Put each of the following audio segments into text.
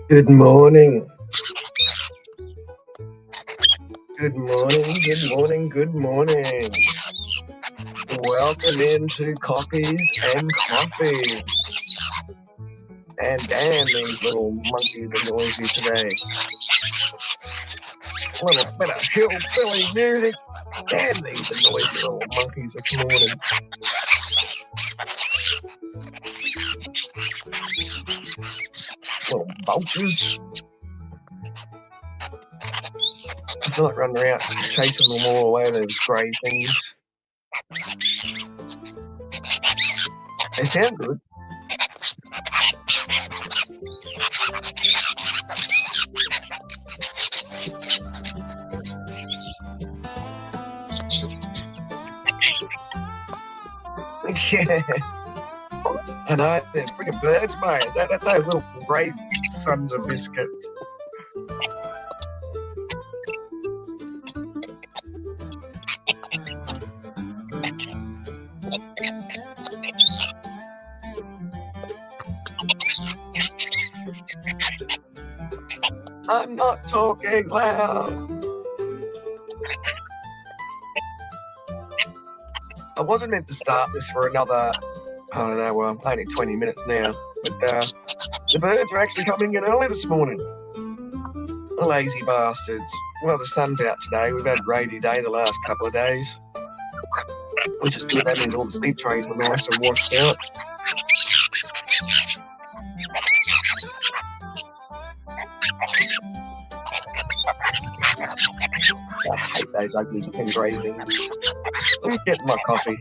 Good morning. Good morning, good morning, good morning. Welcome into Coffees and Coffee. And damn, these little monkeys are noisy today. A little bit of hillbilly music. Damn, these are noisy little monkeys this morning. Little vultures. I feel like running around chasing them all away, those grey things. They sound good. Yeah. I know, they're freaking birds, mate. That's those little grey sons of biscuits. I'm not talking loud. I wasn't meant to start this for another, I don't know, well, only 20 minutes now. But the birds are actually coming in early this morning. The lazy bastards. Well, the sun's out today. We've had a rainy day the last couple of days. Which is good. That means all the sleep trays were nice and washed out. I hate those ugly and grey things. Let me get my coffee.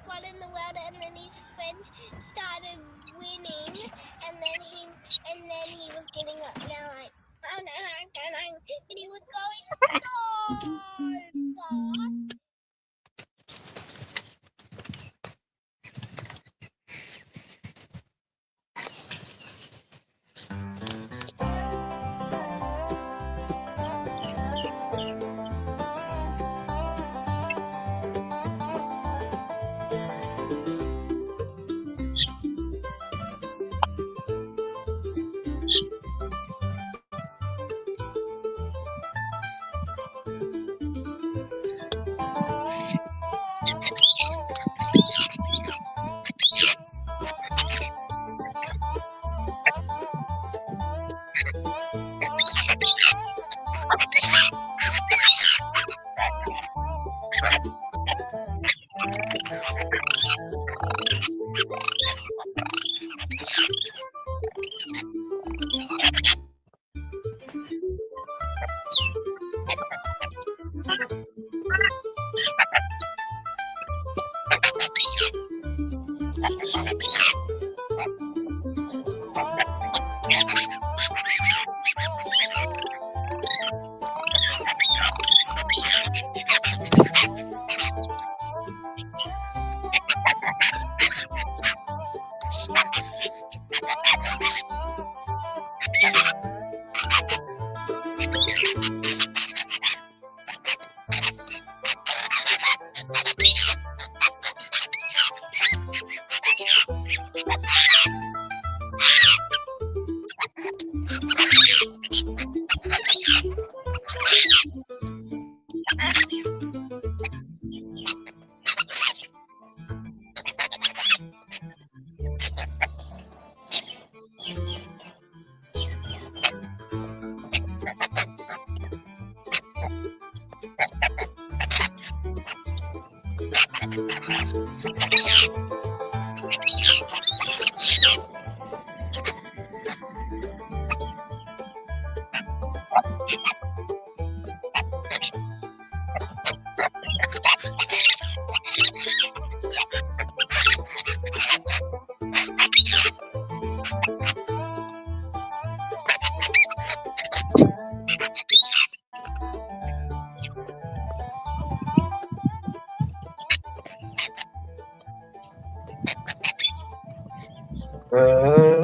One in the world, and then his friend started winning, and then he was getting up now like, oh no, and he was going so fast.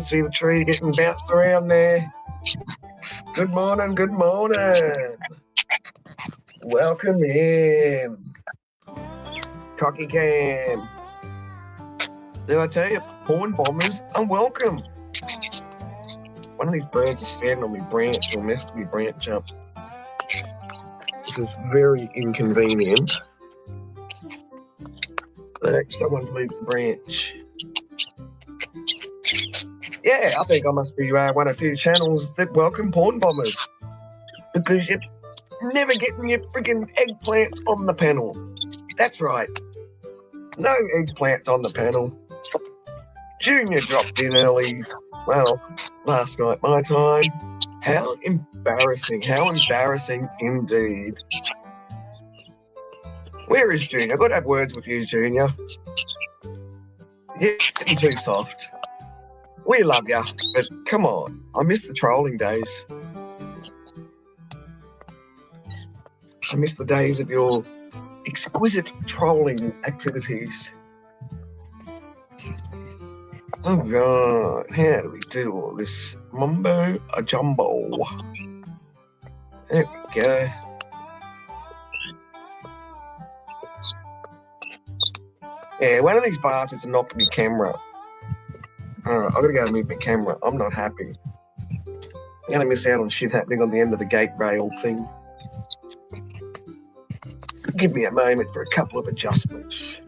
See the tree getting bounced around there. Good morning, good morning. Welcome in. Cocky Cam. Did I tell you, porn bombers are welcome. One of these birds is standing on my branch or messed my branch up. This is very inconvenient. Someone's moved the branch. Yeah, I think I must be one of a few channels that welcome porn bombers. Because you're never getting your freaking eggplants on the panel. That's right. No eggplants on the panel. Junior dropped in early, well, last night my time. How embarrassing indeed. Where is Junior? I've got to have words with you, Junior. You're getting too soft. We love you, but come on. I miss the trolling days. I miss the days of your exquisite trolling activities. Oh God, how do we do all this mumbo jumbo? There we go. Yeah, one of these bastards knocked my camera. Alright, I've got to go and move my camera. I'm not happy. I'm going to miss out on shit happening on the end of the gate rail thing. Give me a moment for a couple of adjustments.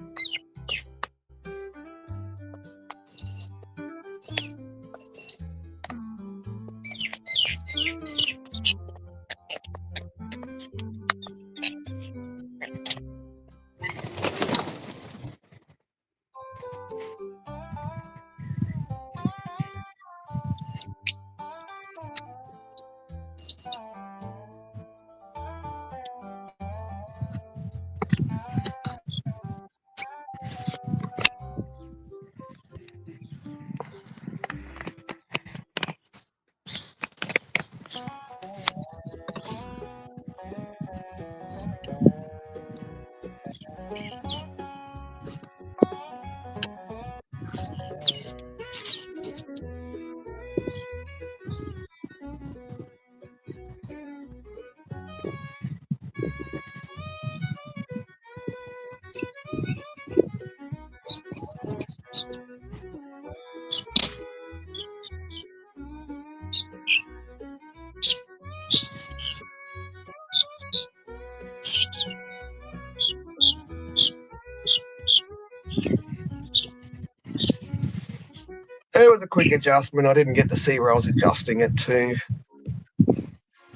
It was a quick adjustment. I didn't get to see where I was adjusting it to.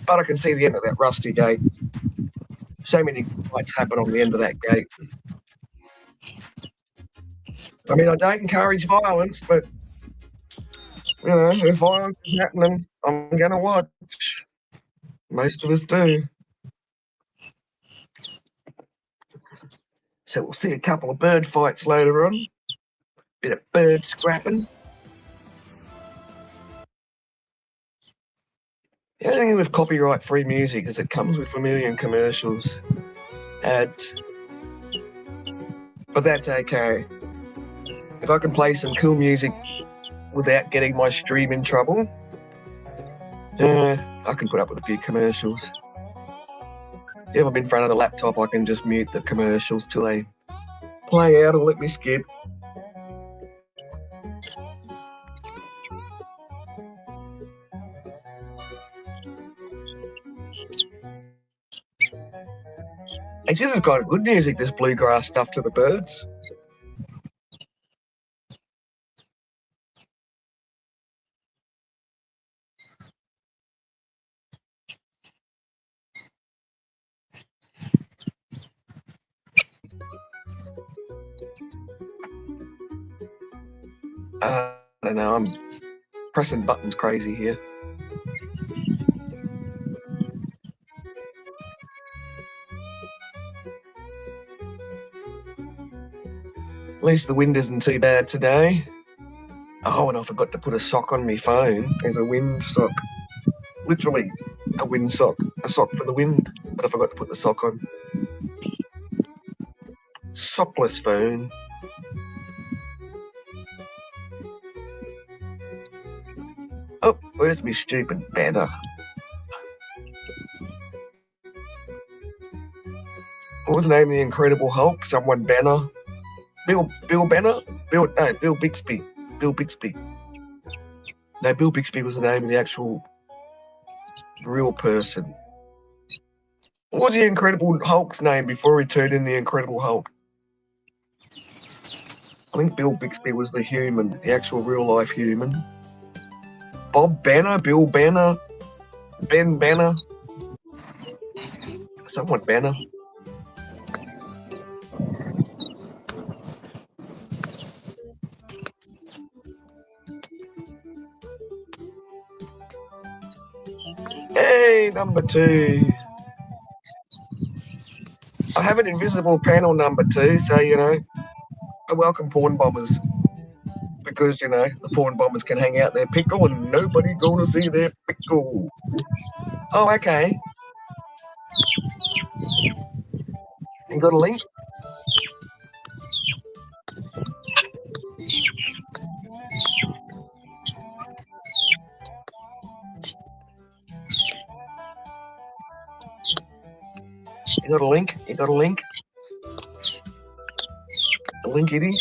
But I can see the end of that rusty gate. So many fights happen on the end of that gate. I mean, I don't encourage violence, but, you know, if violence is happening, I'm going to watch. Most of us do. So we'll see a couple of bird fights later on. Bit of bird scrapping. The only thing with copyright-free music is it comes with a million commercials, ads, but that's okay. If I can play some cool music without getting my stream in trouble, I can put up with a few commercials. If I'm in front of the laptop, I can just mute the commercials till they play out or let me skip. Actually, this is kind of good music, this bluegrass stuff to the birds. I don't know, I'm pressing buttons crazy here. At least the wind isn't too bad today. Oh, and I forgot to put a sock on my phone. There's a wind sock. Literally a wind sock. A sock for the wind. But I forgot to put the sock on. Sockless phone. Oh, where's my stupid banner? What was the name of the Incredible Hulk? Someone Banner? Bill Banner? Bill Bixby. Bill Bixby. No, Bill Bixby was the name of the actual real person. What was the Incredible Hulk's name before he turned in the Incredible Hulk? I think Bill Bixby was the human, the actual real-life human. Bob Banner? Bill Banner? Ben Banner? Someone Banner. Hey, number 2. I have an invisible panel number 2, so, you know, I welcome porn bombers. Because, you know, the porn bombers can hang out their pickle and nobody gonna see their pickle. Oh, okay. You got a link? You got a link? You got a link? A linkity?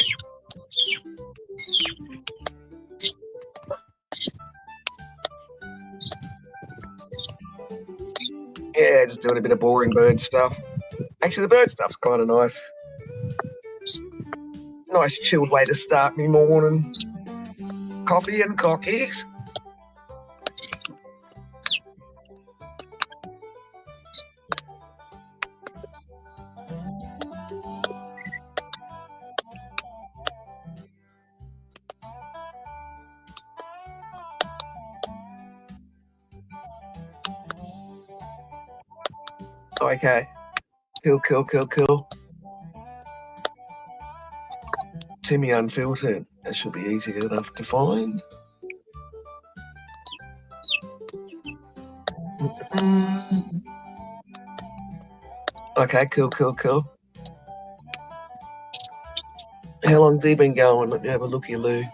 Yeah, just doing a bit of boring bird stuff. Actually, the bird stuff's kind of nice. Nice chilled way to start me morning. Coffee and cockies. Okay. Cool. Timmy Unfiltered. That should be easy enough to find. Okay, cool. How long's he been going? Let me have a looky-loo.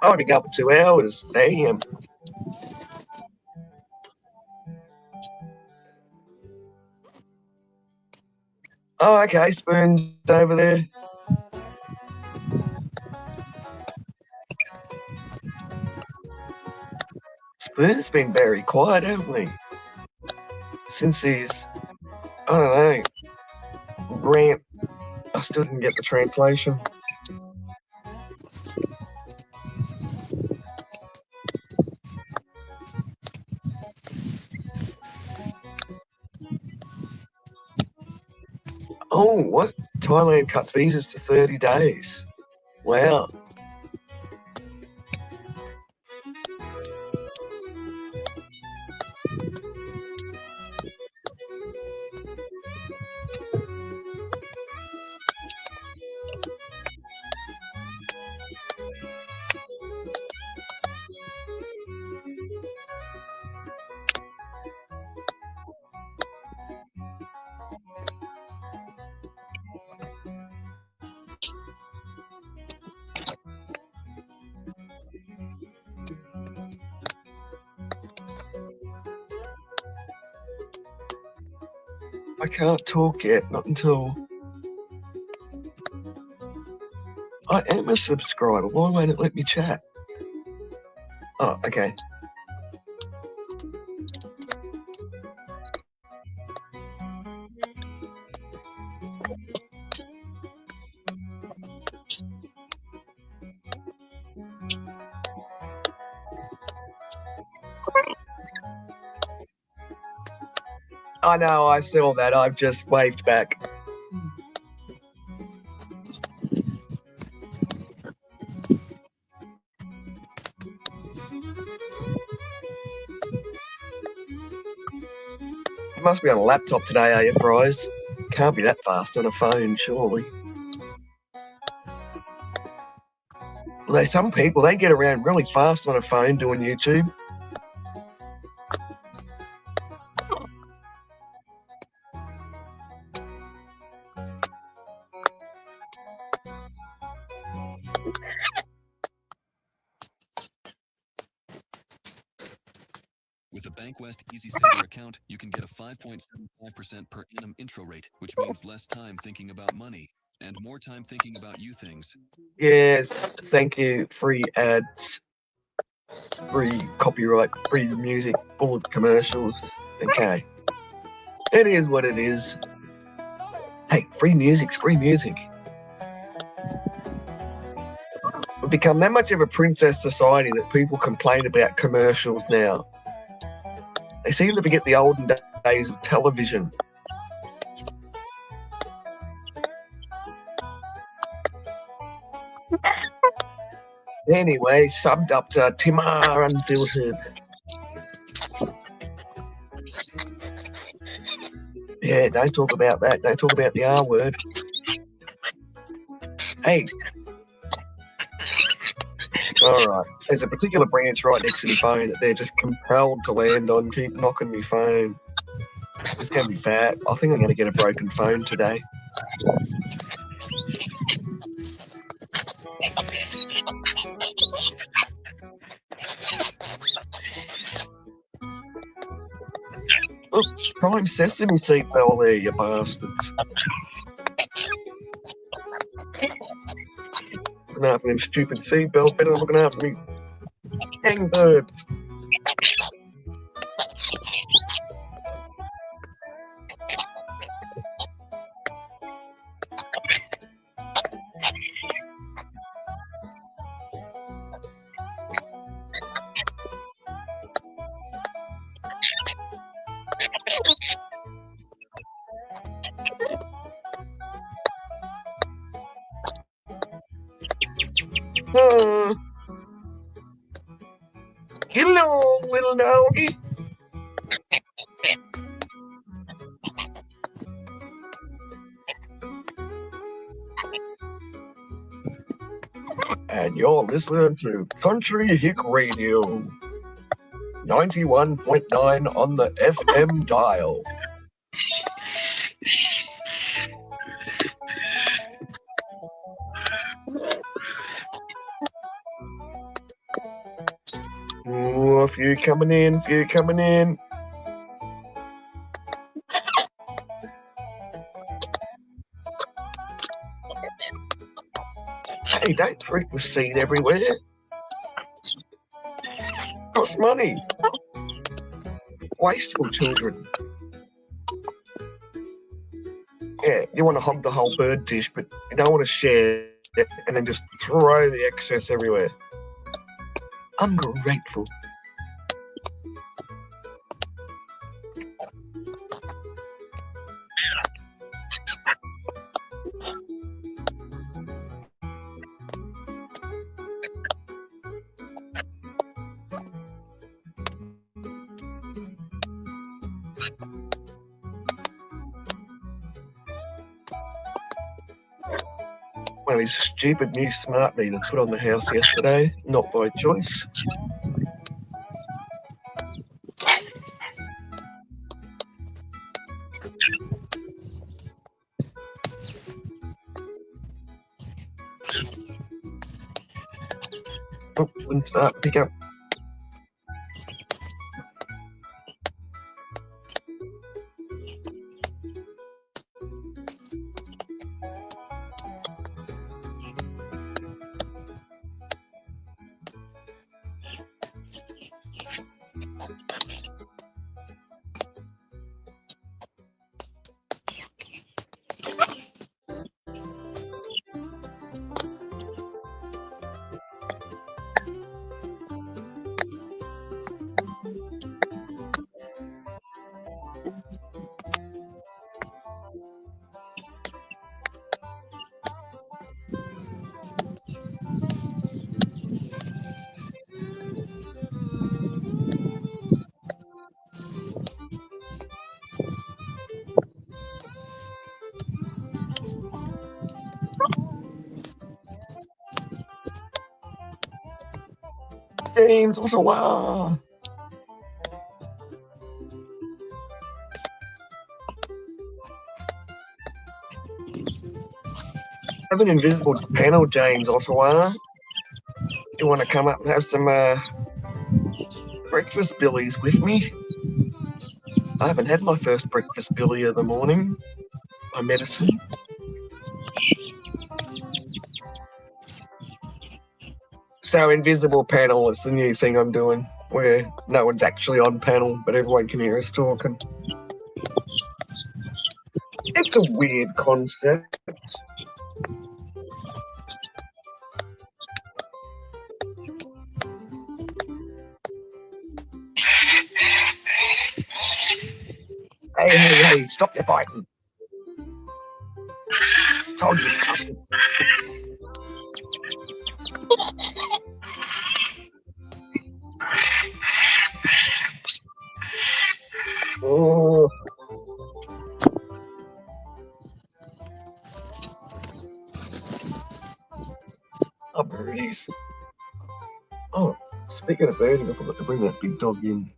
Oh, I've been going for 2 hours. Damn. Oh, okay, Spoon's over there. Spoon's been very quiet, haven't he? Since he's, I don't know, rant. I still didn't get the translation. Oh, what? Thailand cuts visas to 30 days. Wow. I can't talk yet, not until... I am a subscriber. Why won't it let me chat? Oh, okay. I know, I saw that. I've just waved back. You must be on a laptop today, are you, Fries? Can't be that fast on a phone, surely. There's some people, they get around really fast on a phone doing YouTube. With a BankWest Easy Saver account, you can get a 5.75% per annum intro rate, which means less time thinking about money and more time thinking about you things. Yes, thank you. Free ads, free copyright, free music, full of commercials. Okay. It is what it is. Hey, free music's free music. We've become that much of a princess society that people complain about commercials now. They seem to forget the olden days of television. Anyway, subbed up to Timar Unfiltered. Yeah, don't talk about that. Don't talk about the R word. Hey. All right. There's a particular branch right next to the phone that they're just compelled to land on. Keep knocking my phone. It's going to be fat. I think I'm going to get a broken phone today. Look, prime sesame seatbelt there, you bastards. Looking after them stupid seatbelt, better than looking after me dang birds. Get along, little doggy. And you're listening to Country Hick Radio, 91.9 on the FM dial. Ooh, a few coming in, few coming in. Hey, don't freak the seed everywhere. Costs money. Wasteful children. Yeah, you want to hog the whole bird dish, but you don't want to share it and then just throw the excess everywhere. Ungrateful. One of these stupid new smart meters put on the house yesterday, not by choice. Oh, wouldn't start, pick up. James, also, wow. I have an invisible panel, James, also, you want to come up and have some breakfast billies with me? I haven't had my first breakfast billy of the morning. My medicine. So invisible panel is the new thing I'm doing, where no one's actually on panel, but everyone can hear us talking. It's a weird concept. Hey, stop your fighting. Told you, bastard. Oh. Oh, birdies. Oh, speaking of birdies, I forgot to bring that big dog in.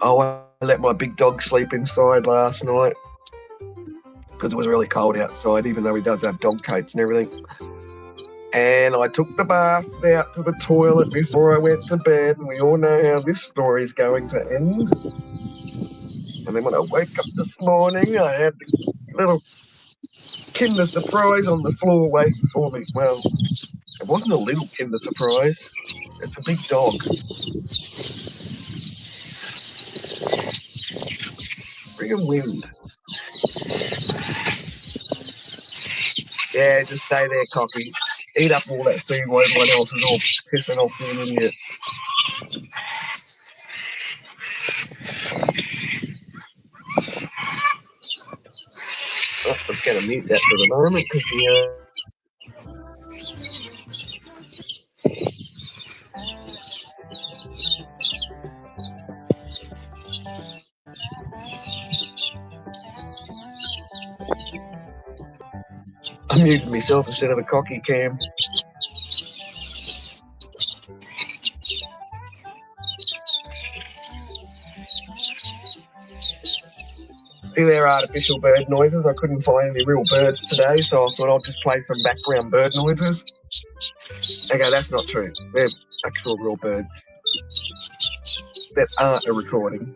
Oh, I let my big dog sleep inside last night because it was really cold outside, even though he does have dog coats and everything. And I took the bath out to the toilet before I went to bed, and we all know how this story is going to end. And then when I woke up this morning, I had the little Kinder Surprise on the floor waiting for me. Well, it wasn't a little Kinder Surprise. It's a big dog. Friggin' wind. Yeah, just stay there, cocky. Eat up all that food while everyone else is all pissing off being idiots. Oh, let's get a mute that for the moment because I muted myself instead of the cocky cam. See their artificial bird noises. I couldn't find any real birds today, so I thought I'll just play some background bird noises. Okay, that's not true. They're actual real birds that aren't a recording.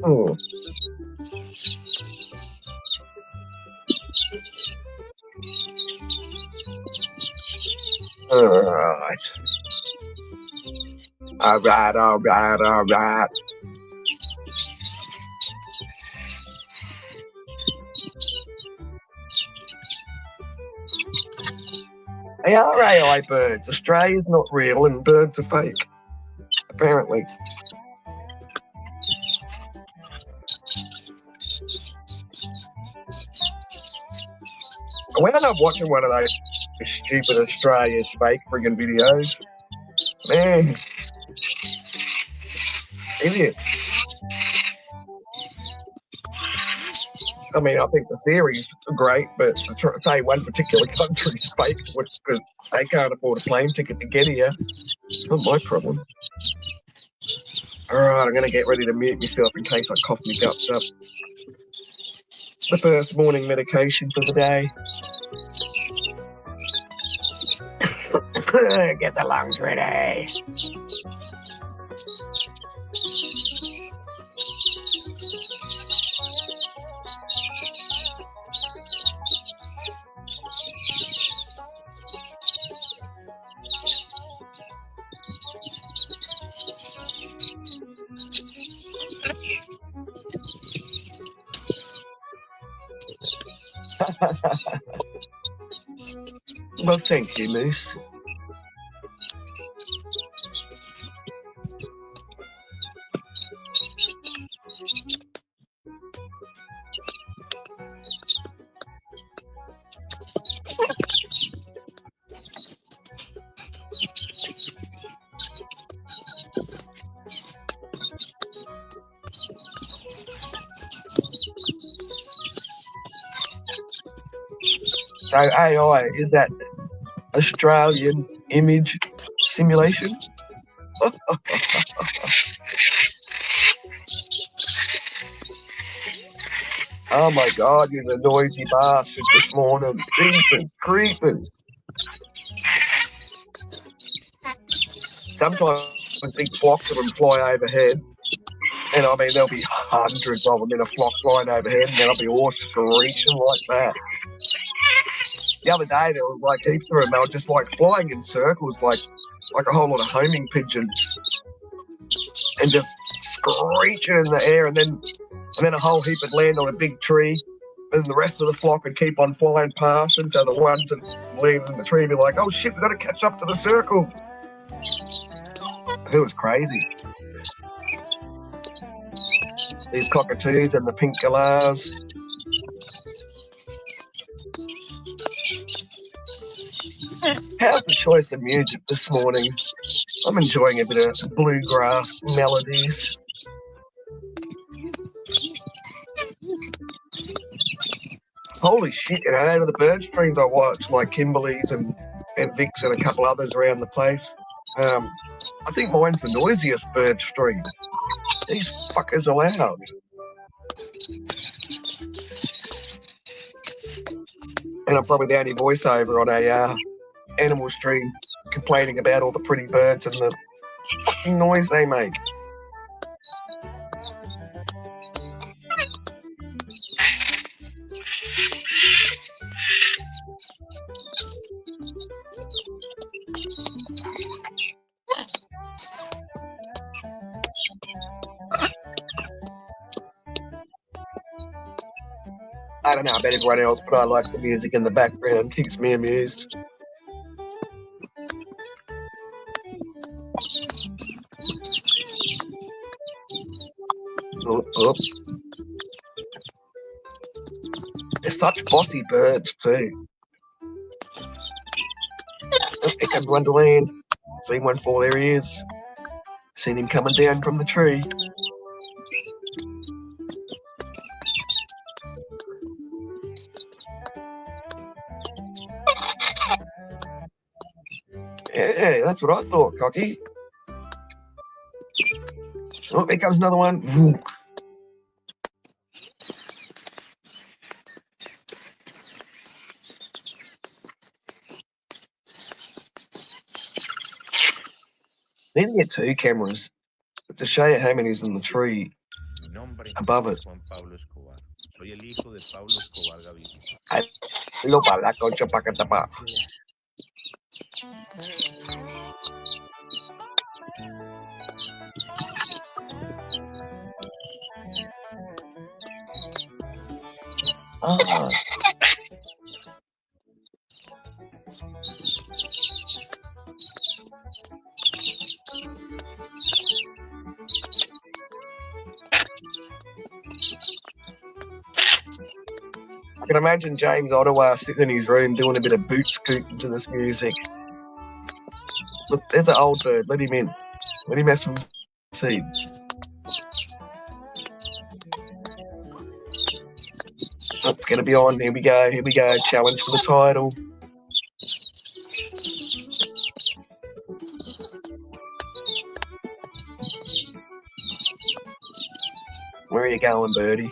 Oh. Alright. Alright. They are AI birds. Australia's not real and birds are fake, apparently. When I'm watching one of those stupid Australia's fake friggin' videos, man, idiot. I mean, I think the theory's great, but to say one particular country's fake because they can't afford a plane ticket to get here, it's not my problem. All right, I'm going to get ready to mute myself in case I cough my guts up. The first morning medication for the day. Get the lungs ready. Well, thank you, Moose. So AI, is that Australian image simulation? Oh my God, you're the noisy bastard this morning. Creepers, creepers. Sometimes big flocks of them fly overhead. And I mean, there'll be hundreds of them in a flock flying overhead, and they'll be all screeching like that. The other day, there was like heaps of them. They were just like flying in circles, like a whole lot of homing pigeons, and just screeching in the air. And then a whole heap would land on a big tree, and the rest of the flock would keep on flying past, and so the ones that landed in the tree would be like, "Oh shit, we've got to catch up to the circle." It was crazy. These cockatoos and the pink galahs. How's the choice of music this morning? I'm enjoying a bit of bluegrass melodies. Holy shit, out of the bird streams I watch, like Kimberly's and Vic's and a couple others around the place. I think mine's the noisiest bird stream. These fuckers are loud. And I'm probably the only voiceover on a animal stream complaining about all the pretty birds and the fucking noise they make. I don't know about everyone else, but I like the music in the background. Keeps me amused. Oh. They're such bossy birds too. Oh, here comes Wonderland. Seen one fall, there he is. Seen him coming down from the tree. Yeah, that's what I thought, Cocky. Oh, here comes another one. Need to get 2 cameras to show you how many's in the tree above it. Hello, Balaco Chapacatapa. Ah. I can imagine James Ottawa sitting in his room doing a bit of boot scooting to this music. Look, there's an old bird. Let him in. Let him have some seed. Oh, it's going to be on. Here we go. Here we go. Challenge for the title. Where are you going, birdie?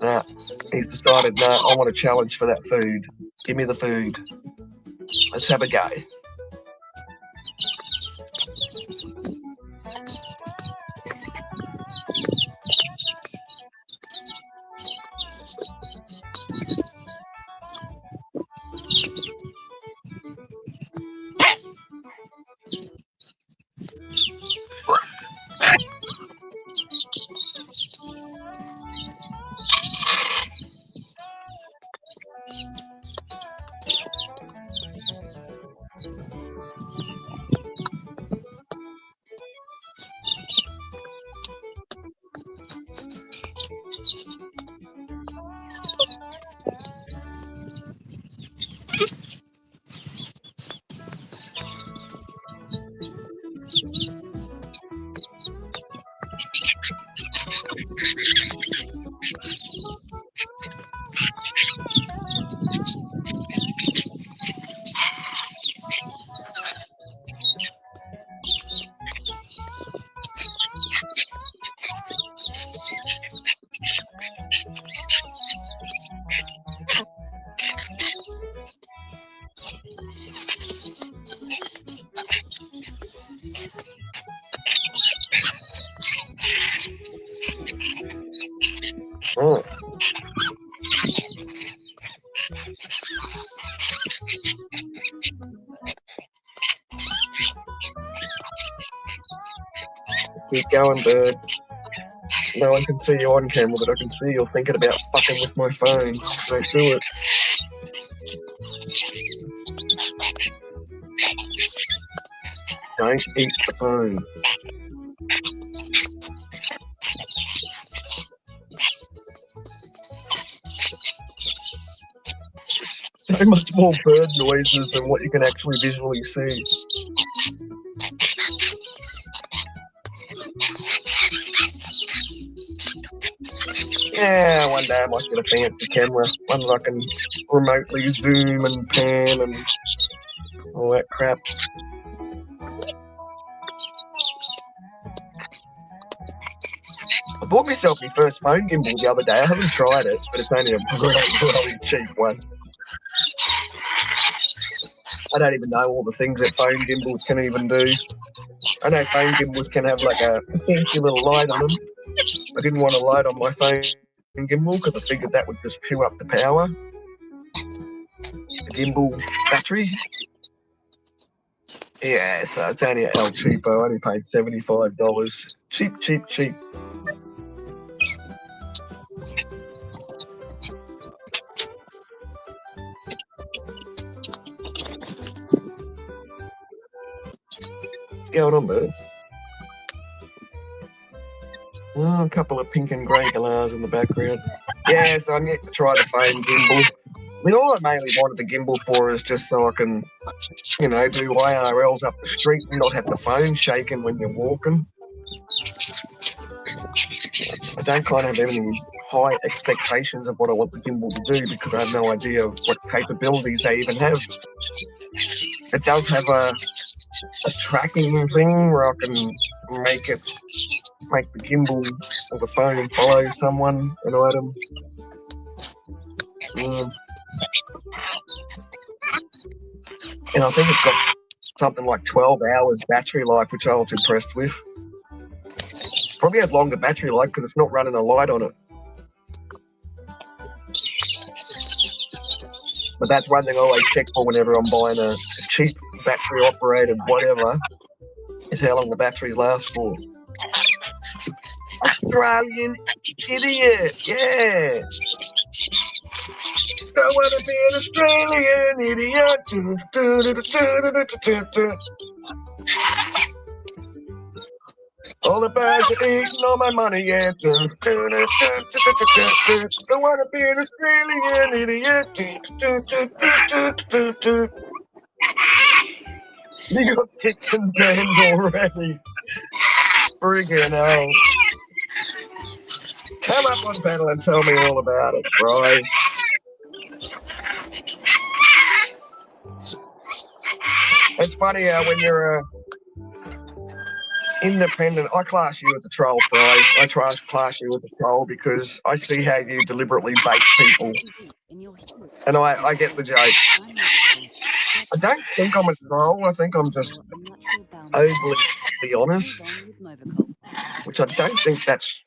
Nah, he's decided, no, I want a challenge for that food. Give me the food. Let's have a go. Oh. Keep going, bird. No one can see you on camera, but I can see you're thinking about fucking with my phone. Don't do it. Don't eat the phone. So much more bird noises than what you can actually visually see. Yeah, one day I might get a fancy camera, one that I can remotely zoom and pan and all that crap. I bought myself my first phone gimbal the other day. I haven't tried it, but it's only a really cheap one. I don't even know all the things that phone gimbals can even do. I know phone gimbals can have like a fancy little light on them. I didn't want a light on my phone gimbal because I figured that would just chew up the power. The gimbal battery. Yeah, so it's only a El Cheapo. I only paid $75. Cheap, cheap, cheap. What's going on, birds? Oh, a couple of pink and grey galahs in the background. Yeah, so I'm yet to try the phone gimbal. I mean, all I mainly wanted the gimbal for is just so I can, you know, do IRLs up the street and not have the phone shaking when you're walking. I don't kind of have any high expectations of what I want the gimbal to do because I have no idea of what capabilities they even have. It does have a tracking thing where I can make the gimbal or the phone follow someone, an item. And I think it's got something like 12 hours battery life, which I was impressed with. Probably has longer battery life because it's not running a light on it. But that's one thing I always check for whenever I'm buying a cheap battery operated whatever, is how long the batteries last for. Australian idiot, yeah. Don't want to be an Australian idiot. All the birds are eating all my money, yeah. Don't want to be an Australian idiot. You got kicked and banned already. Friggin' hell. Come up on panel and tell me all about it, Bryce. It's funny how when you're independent, I class you as a troll, Bryce. I class you as a troll because I see how you deliberately bait people. And I get the joke. I don't think I'm a troll. I think I'm just overly honest, which I don't think that's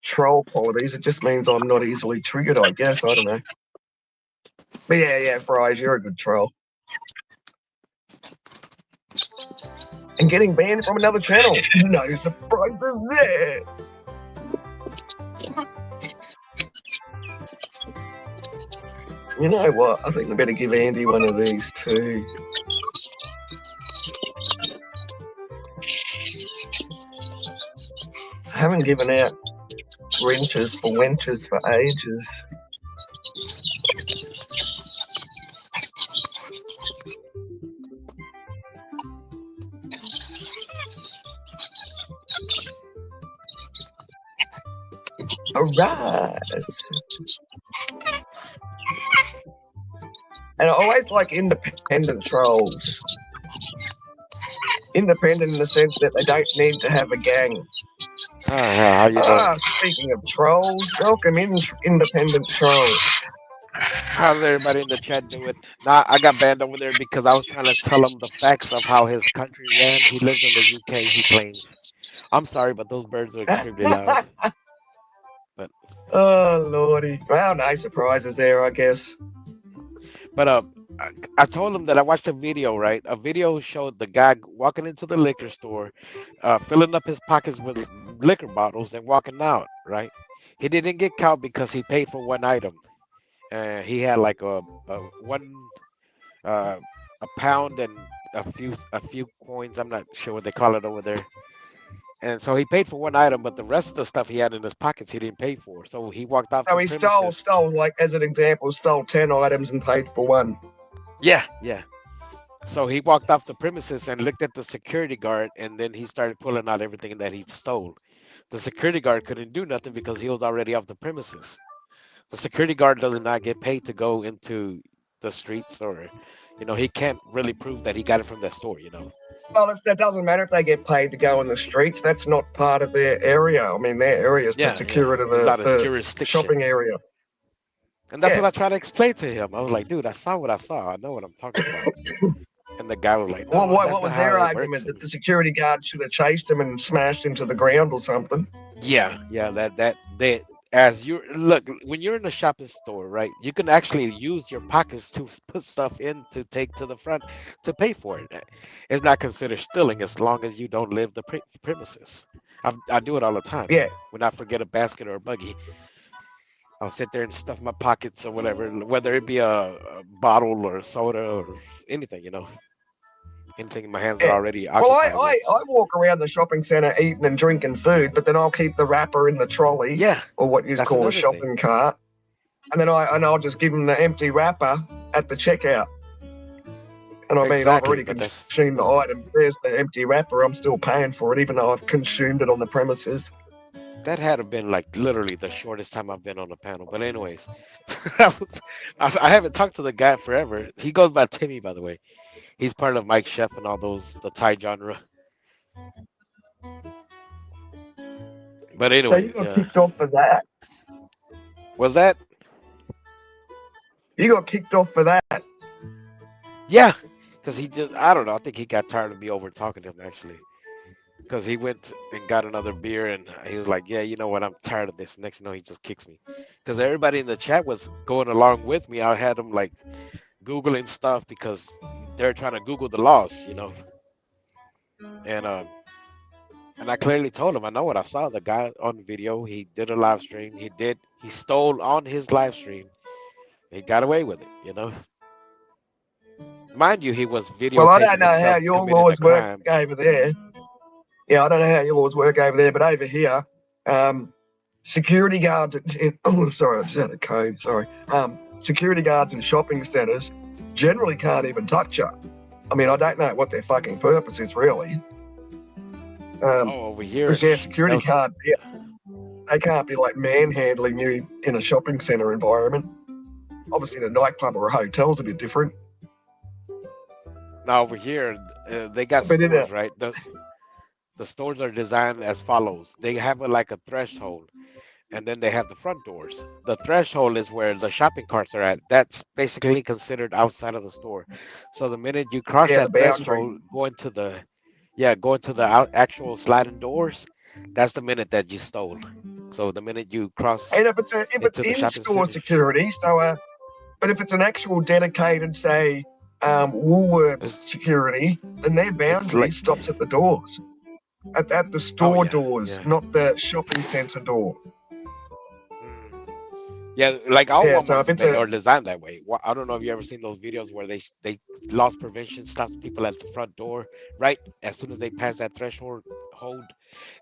troll qualities. It just means I'm not easily triggered, I guess. I don't know. But yeah, Bryce, you're a good troll. And getting banned from another channel. No surprises there. You know what? I think we better give Andy one of these too. I haven't given out wrenches for wenches for ages. Alright. And I always like independent trolls. Independent in the sense that they don't need to have a gang. How you doing? Speaking of trolls, welcome in, independent troll. How's everybody in the chat doing? Nah, I got banned over there because I was trying to tell him the facts of how his country ran. He lives in the UK, he claims. I'm sorry, but those birds are extremely loud. But oh lordy, well, no surprises there, I guess. But I told him that I watched a video, right? A video showed the guy walking into the liquor store, filling up his pockets with liquor bottles and walking out, right? He didn't get caught because he paid for one item. He had like a pound and a few coins. I'm not sure what they call it over there. And so he paid for one item, but the rest of the stuff he had in his pockets he didn't pay for. So he walked off. So the he premises. stole, like as an example, stole 10 items and paid for one. Yeah. So he walked off the premises and looked at the security guard, and then he started pulling out everything that he stole. The security guard couldn't do nothing because he was already off the premises. The security guard does not get paid to go into the streets, or, he can't really prove that he got it from that store, Well, that doesn't matter if they get paid to go in the streets. That's not part of their area. I mean, their area is to secure it in the shopping area. And that's what I tried to explain to him. I was like, dude, I saw what I saw. I know what I'm talking about. And the guy was like, no, what was their argument? That the security guard should have chased him and smashed him to the ground or something? Yeah, as you look, when you're in a shopping store, right, you can actually use your pockets to put stuff in to take to the front to pay for it. It's not considered stealing as long as you don't leave the premises. I do it all the time. Yeah. When I forget a basket or a buggy, I'll sit there and stuff my pockets or whatever, whether it be a bottle or a soda or anything, anything in my hands are already occupied. Well, I walk around the shopping centre eating and drinking food, but then I'll keep the wrapper in the trolley, or what you call a shopping cart, and then I'll just give them the empty wrapper at the checkout. And I mean, I've already consumed the item. There's the empty wrapper. I'm still paying for it, even though I've consumed it on the premises. That had been like literally the shortest time I've been on a panel. But anyways, I haven't talked to the guy forever. He goes by Timmy, by the way. He's part of Mike Chef and all those, the Thai genre. But anyway, so you got kicked off for that. Was that? You got kicked off for that. Yeah, because I don't know. I think he got tired of me over talking to him actually. Because he went and got another beer and he was like, yeah, you know what? I'm tired of this. Next thing you know, he just kicks me. Because everybody in the chat was going along with me. I had them like Googling stuff because they're trying to Google the laws, And I clearly told him, I know what I saw. The guy on the video, he did a live stream. He stole on his live stream. He got away with it, Mind you, he was videotaping. Well, I don't know how your laws work over there. Yeah, I don't know how your laws work over there, but over here, security guards. Sorry, I just had a code. Sorry. Security guards in shopping centres generally can't even touch you. I mean, I don't know what their fucking purpose is really. Over here, because their security can't. Yeah, they can't be like manhandling you in a shopping centre environment. Obviously, in a nightclub or a hotel is a bit different. Now over here, they got stores, right? The stores are designed as follows. They have like a threshold, and then they have the front doors. The threshold is where the shopping carts are at. That's basically considered outside of the store. So the minute you cross that threshold, going to the actual sliding doors, that's the minute that you stole. So the minute you cross, and if it's in-store security, so but if it's an actual dedicated, say, Woolworths security, then their boundary stops at the doors. At the store doors, not the shopping centre door. Yeah, like all Walmarts are designed that way. I don't know if you ever seen those videos where they loss prevention stops people at the front door, right? As soon as they pass that threshold,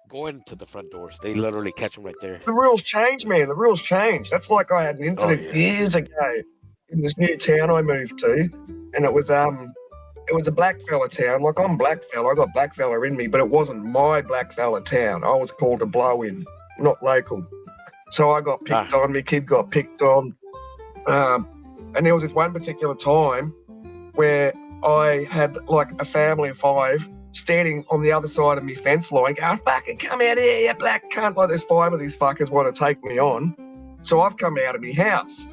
going to the front doors, they literally catch them right there. The rules change, man. The rules change. That's like I had an incident years ago in this new town I moved to, and it was a black fella town. Like, I'm black fella, I got black fella in me, but it wasn't my black fella town. I was called a blow-in, not local. So I got picked on, my kid got picked on. And there was this one particular time where I had like a family of 5 standing on the other side of my fence line going, fucking come out here, you black cunt. Like there's 5 of these fuckers want to take me on. So I've come out of my house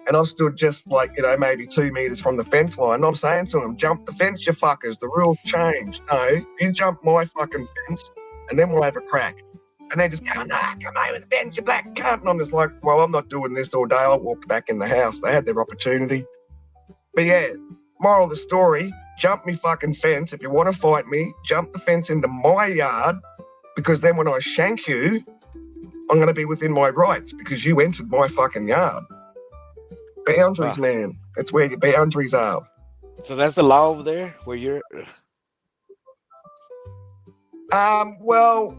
and I've stood just like, maybe 2 meters from the fence line. And I'm saying to them, jump the fence, you fuckers. The rules changed. No, you jump my fucking fence and then we'll have a crack. And they just go, nah, come over the fence, you black cunt. And I'm just like, well, I'm not doing this all day. I walked back in the house. They had their opportunity. But yeah, moral of the story, jump me fucking fence. If you want to fight me, jump the fence into my yard, because then when I shank you, I'm going to be within my rights because you entered my fucking yard. Boundaries, man. That's where your boundaries are. So that's the law over there where you're... Well,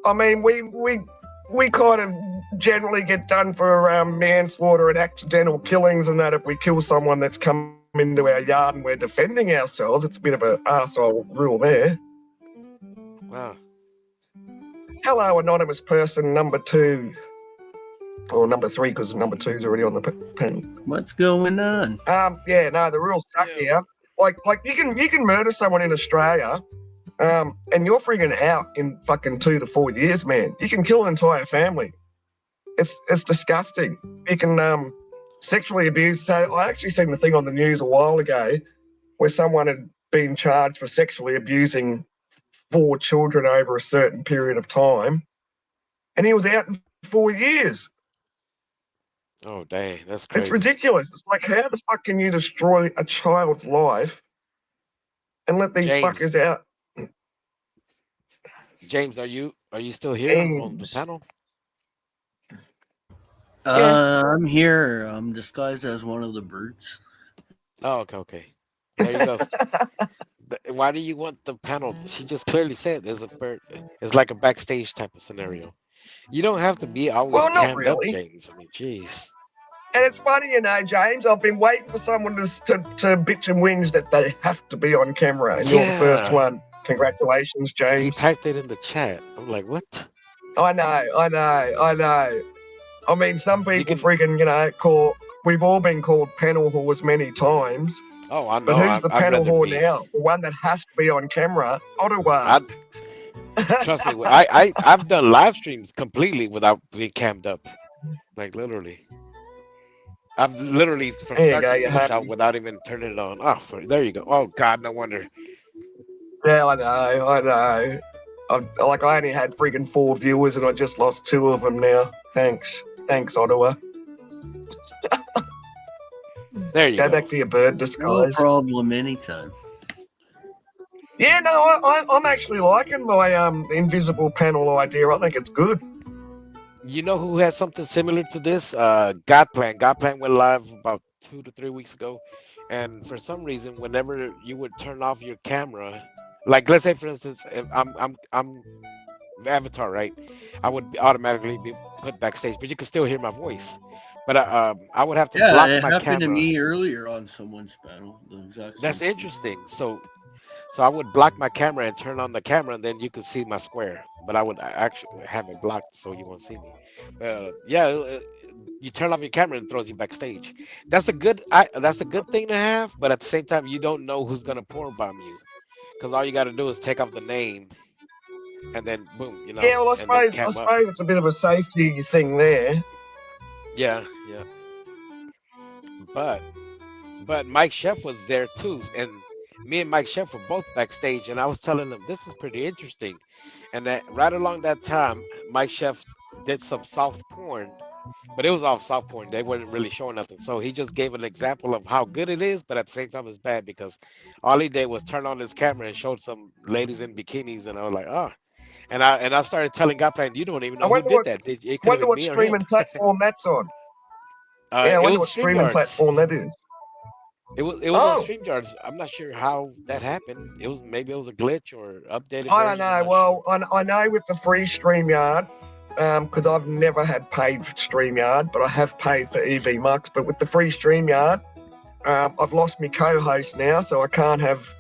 I mean, we kind of generally get done for manslaughter and accidental killings, and that if we kill someone that's come into our yard and we're defending ourselves, it's a bit of an arsehole rule there. Wow. Hello, anonymous person number 2. Or number 3, because number 2's already on the pen. What's going on? Yeah, no, the rules suck here. Like you can murder someone in Australia, and you're frigging out in fucking 2 to 4 years, man. You can kill an entire family. It's disgusting. You can sexually abuse. So I actually seen the thing on the news a while ago where someone had been charged for sexually abusing 4 children over a certain period of time, and he was out in 4 years. Oh, dang, that's crazy. It's ridiculous. It's like, how the fuck can you destroy a child's life and let these fuckers out? James, are you still here on the panel? I'm here. I'm disguised as one of the birds. Oh, okay. There you go. Why do you want the panel? She just clearly said there's a bird. It's like a backstage type of scenario. You don't have to be always cammed up, James. I mean, jeez. And it's funny, James, I've been waiting for someone to bitch and whinge that they have to be on camera, and you're the first one. Congratulations, James. You typed it in the chat. I'm like, what? I know. I mean, some people freaking, we've all been called panel whores many times. Oh, I know. But who's the panel whore now? The one that has to be on camera? Ottawa. Trust me, I've done live streams completely without being cammed up. Like, literally. I've literally from start to finish out without even turning it on. Oh, there you go. Oh, God, no wonder. Yeah, I know. I only had freaking 4 viewers and I just lost 2 of them now. Thanks, Ottawa. There you go. Go back to your bird disguise. No problem, anytime. Yeah, no, I'm actually liking my invisible panel idea. I think it's good. You know who has something similar to this? Godplan. Godplan went live about 2 to 3 weeks ago, and for some reason, whenever you would turn off your camera, like let's say for instance, if I'm the avatar, right? I would automatically be put backstage, but you can still hear my voice. But I would have to block my camera. Yeah, it happened to me earlier on someone's panel. That's interesting. So I would block my camera and turn on the camera, and then you could see my square. But I would actually have it blocked so you won't see me. You turn off your camera and it throws you backstage. That's a good thing to have. But at the same time, you don't know who's gonna pour bomb you, because all you got to do is take off the name, and then boom, Yeah, well, I suppose it's a bit of a safety thing there. Yeah. But Mike Chef was there too, and me and Mike Chef were both backstage, and I was telling him this is pretty interesting. And that right along that time, Mike Chef did some soft porn, but it was all soft porn. They weren't really showing nothing. So he just gave an example of how good it is, but at the same time it's bad, because all he did was turn on his camera and showed some ladies in bikinis, and I was like, oh. And I started telling Godplan, you don't even know who did that. I wonder what streaming platform that's on. I wonder what streaming platform that is. It was on StreamYards. I'm not sure how that happened. Maybe it was a glitch or updated. I don't know. Well, I know with the free StreamYard, because I've never had paid for StreamYard, but I have paid for EV Mux. But with the free StreamYard, I've lost my co-host now, so I can't have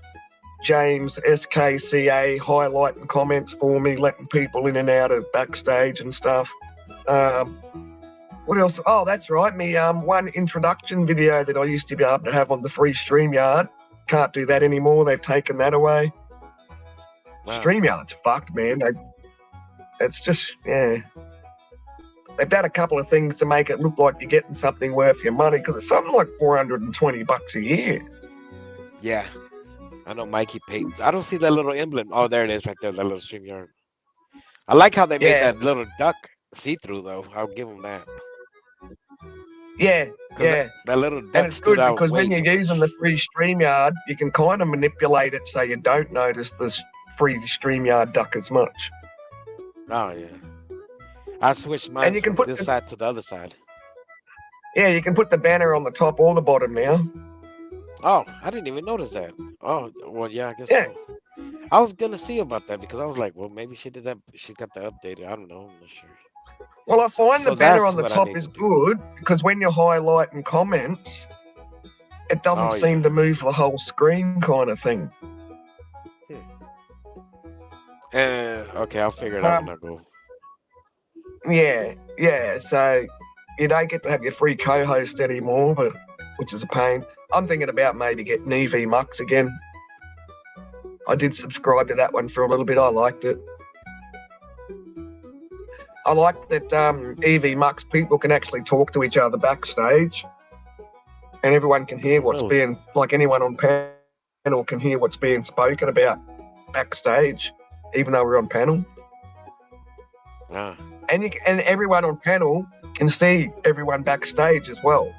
James SKCA highlighting comments for me, letting people in and out of backstage and stuff. What else? Oh, that's right. Me one introduction video that I used to be able to have on the free StreamYard. Can't do that anymore. They've taken that away. Wow. StreamYard's fucked, man. It's just, yeah. They've done a couple of things to make it look like you're getting something worth your money because it's something like $420 a year. Yeah. I know Mikey pays. I don't see that little emblem. Oh, there it is right there, that little StreamYard. I like how they made Yeah. that little duck see-through, though. I'll give them that. Yeah, 'Cause yeah. That little duck And it's stood good out because way when you're too using much. the free StreamYard, you can kind of manipulate it so you don't notice the free StreamYard duck as much. Oh, yeah. I switched mine And you can from put this the- side to the other side. Yeah, you can put the banner on the top or the bottom now. Oh, I didn't even notice that. Oh, well, yeah, I guess Yeah. so. I was gonna see about that because I was like, well, maybe she did that. She got the updated. I don't know. I'm not sure. Well, I find So the banner that's on the what I top need is to do. good because when you're highlighting comments, it doesn't Oh, seem yeah. to move the whole screen kind of thing. Okay, I'll figure it out when I go. Yeah. So you don't get to have your free co-host anymore, but which is a pain. I'm thinking about maybe getting EV Mux again. I did subscribe to that one for a little bit. I liked it. I liked that EV Mux people can actually talk to each other backstage, and everyone can hear what's Really? being, like anyone on panel can hear what's being spoken about backstage, even though we're on panel. Ah, And everyone on panel can see everyone backstage as well.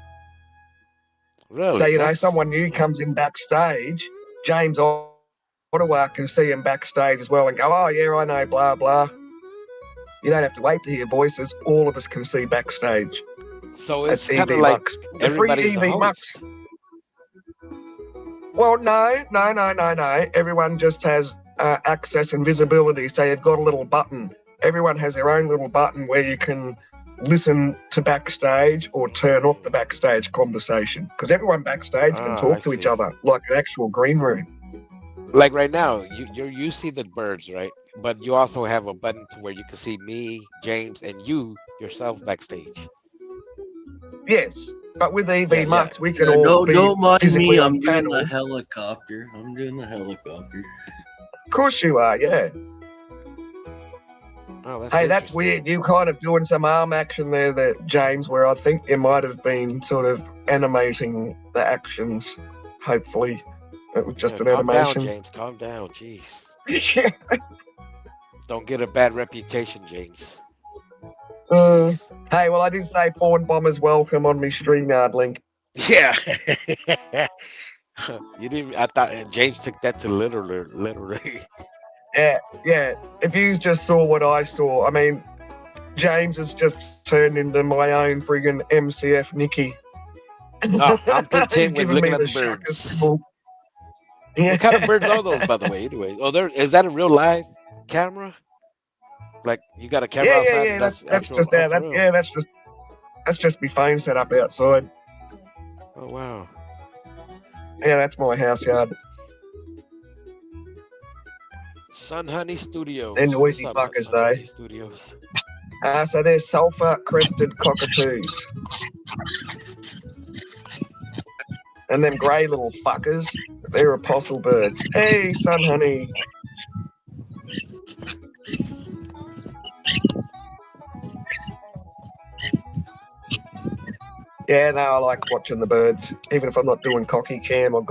really? So, That's- someone new comes in backstage, James Ottawa can see him backstage as well and go, oh, yeah, I know, blah, blah. You don't have to wait to hear voices. All of us can see backstage. So it's That's kind of EV like Mux. The free everybody's the EV Mux. host. Well, no. Everyone just has access and visibility. So you've got a little button. Everyone has their own little button where you can listen to backstage or turn off the backstage conversation. Because everyone backstage can Ah, talk I to each see. other like an actual green room. Like right now, you see the birds, right? But you also have a button to where you can see me, James, and you yourself backstage. Yes, but with EV Yeah, Mux, we can Yeah, all be don't mind physically me. on I'm doing panel. the helicopter. I'm doing the helicopter. Of course you are, yeah. Oh, that's Hey, that's interesting. weird. You kind of doing some arm action there, James, where I think you might have been sort of animating the actions. Hopefully, it was just Yeah, an calm down, animation. James. Calm down. Jeez. Yeah. Don't get a bad reputation, James. Uh, Jeez. hey, well, I did say P-Bmbers welcome on my StreamYard link. Yeah. You didn't. I thought James took that to literally. Yeah. If you just saw what I saw, I mean, James has just turned into my own friggin' MCF Nicky. Oh, I'm content with Giving looking me at the the birds. shuckers symbol. Yeah. What kind of birds are those, by the way? Anyway, oh, is that a real live camera? Like you got a camera outside? Yeah. And That's actual, just oh, for real? that's just my phone set up outside. Oh wow. Yeah, that's my house yard. Sun Honey Studios. They're noisy What's up, fuckers, Sun Honey though. Studios. So they're sulfur-crested cockatoos. And them grey little fuckers, they're apostle birds. Hey, Sun Honey. Yeah, no, I like watching the birds. Even if I'm not doing cocky cam, I'm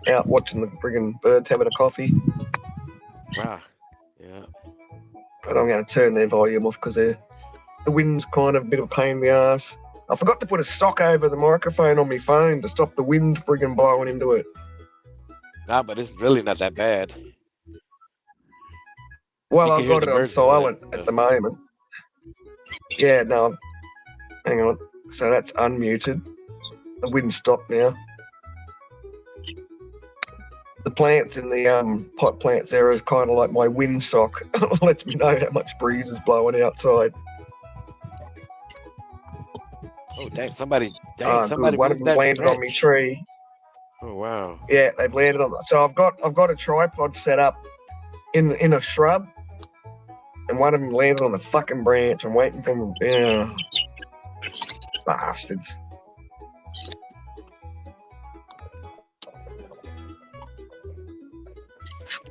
out watching the friggin' birds having a coffee. Wow. Yeah. But I'm going to turn their volume off because the wind's kind of a bit of a pain in the ass. I forgot to put a sock over the microphone on my phone to stop the wind friggin' blowing into it. Nah, but it's really not that bad. Well, You can I've hear got the it on birds, though, right? silent at the moment. Yeah, no. Hang on. So that's unmuted. The wind stopped now. The plants in the pot plants there is kind of like my wind sock. Lets me know how much breeze is blowing outside. Oh, dang! Somebody Good. One of moved them that landed on my branch. tree. Oh wow. Yeah, they've landed on. So I've got a tripod set up in a shrub, and one of them landed on the fucking branch. I'm waiting for them. Yeah, bastards.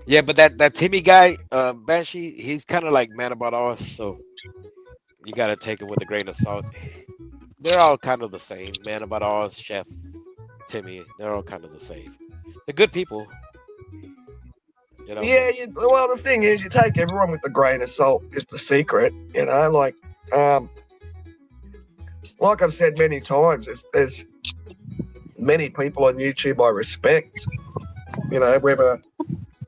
Yeah, but that Timmy guy, Banshee, he's kind of like Man About Us, so you gotta take it with a grain of salt. They're all kind of the same. Man About Us, Chef, Timmy, they're all kind of the same. They're good people, you know. Yeah, well, the thing is, you take everyone with a grain of salt. Is the secret, you know? Like I've said many times, there's many people on YouTube I respect. You know, whether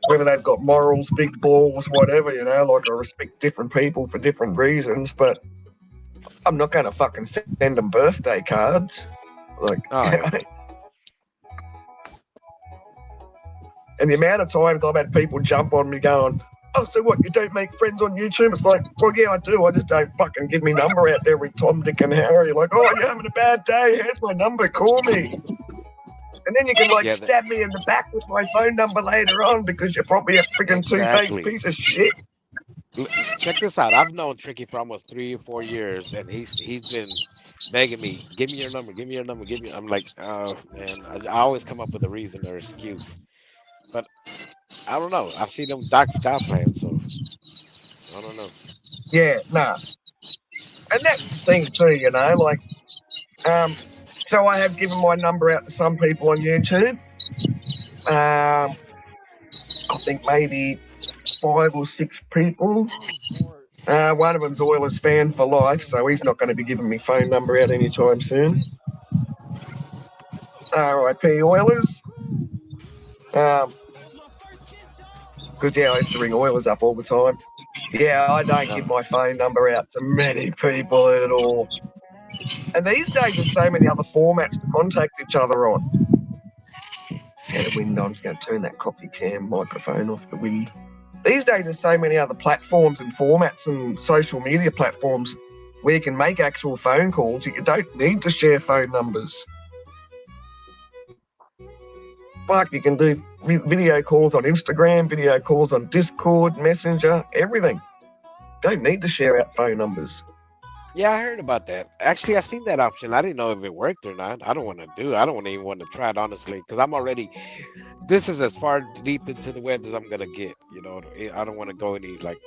they've got morals, big balls, whatever. You know, like I respect different people for different reasons, but I'm not going to fucking send them birthday cards. Like, Oh, yeah. And the amount of times I've had people jump on me going, "Oh, so what? You don't make friends on YouTube?" It's like, well, yeah, I do. I just don't fucking give me number out there with Tom, Dick, and Harry. Like, oh, you're having a bad day. Here's my number. Call me. And then you can like stab me in the back with my phone number later on because you're probably a freaking two-faced piece of shit. Check this out. I've known Tricky for almost 3 or 4 years, and he's been begging me, "Give me your number. Give me your number. Give me." I'm like, oh man, I always come up with a reason or excuse. But I don't know. I've seen them Doc Scott playing, so I don't know. Yeah, nah. And that's the thing too, you know, like, so I have given my number out to some people on YouTube. I think maybe 5 or 6 people. One of them's Oilers fan for life, so he's not going to be giving me phone number out anytime soon. R.I.P. Oilers. Because, yeah, I used to ring Oilers up all the time. Yeah, I don't give my phone number out to many people at all. And these days there's so many other formats to contact each other on. Had a wind on, I'm just going to turn that copy cam microphone off the wind. These days there's so many other platforms and formats and social media platforms where you can make actual phone calls that you don't need to share phone numbers. Fuck, you can do video calls on Instagram, video calls on Discord, Messenger, everything. Don't need to share out phone numbers. Yeah, I heard about that. Actually, I seen that option. I didn't know if it worked or not. I don't want to do. I don't even want to try it honestly, because I'm already. This is as far deep into the web as I'm gonna get. You know, I don't want to go any like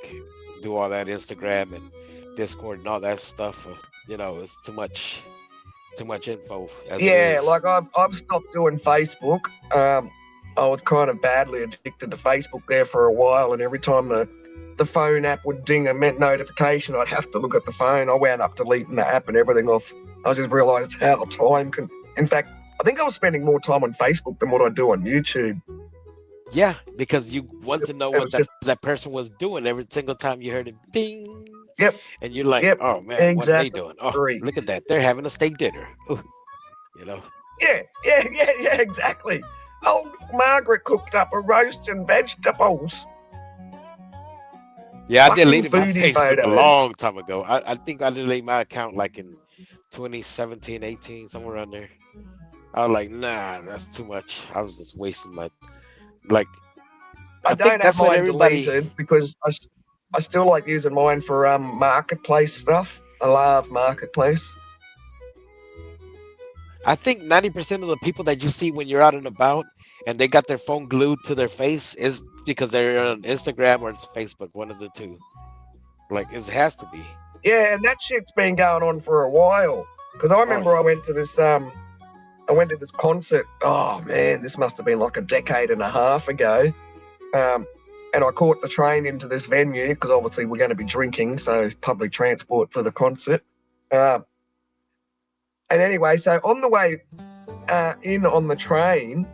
do all that Instagram and Discord and all that stuff. You know, it's too much info. Yeah, like I've stopped doing Facebook. I was kind of badly addicted to Facebook there for a while, and every time the phone app would ding a notification, I'd have to look at the phone. I wound up deleting the app and everything off. I just realised how time can. In fact, I think I was spending more time on Facebook than what I do on YouTube. Yeah, because you want to know what that person was doing every single time you heard it ding. Yep. And you're like, oh man, exactly. What are they doing? Oh, look at that. They're having a steak dinner. Ooh, you know? Yeah, exactly. Old Margaret cooked up a roast and vegetables. Yeah, I deleted my Facebook a long time ago. I think I deleted my account like in 2017, 18, somewhere around there. I was like, nah, that's too much. I was just wasting my, like. I don't have mine deleted because I still like using mine for marketplace stuff. I love marketplace. I think 90% of the people that you see when you're out and about and they got their phone glued to their face is because they're on Instagram or it's Facebook, one of the two. Like, it has to be. Yeah, and that shit's been going on for a while. Because I remember I went to this concert. Oh man, this must have been like a decade and a half ago. And I caught the train into this venue because obviously we're going to be drinking, so public transport for the concert. And anyway, so on the way in on the train,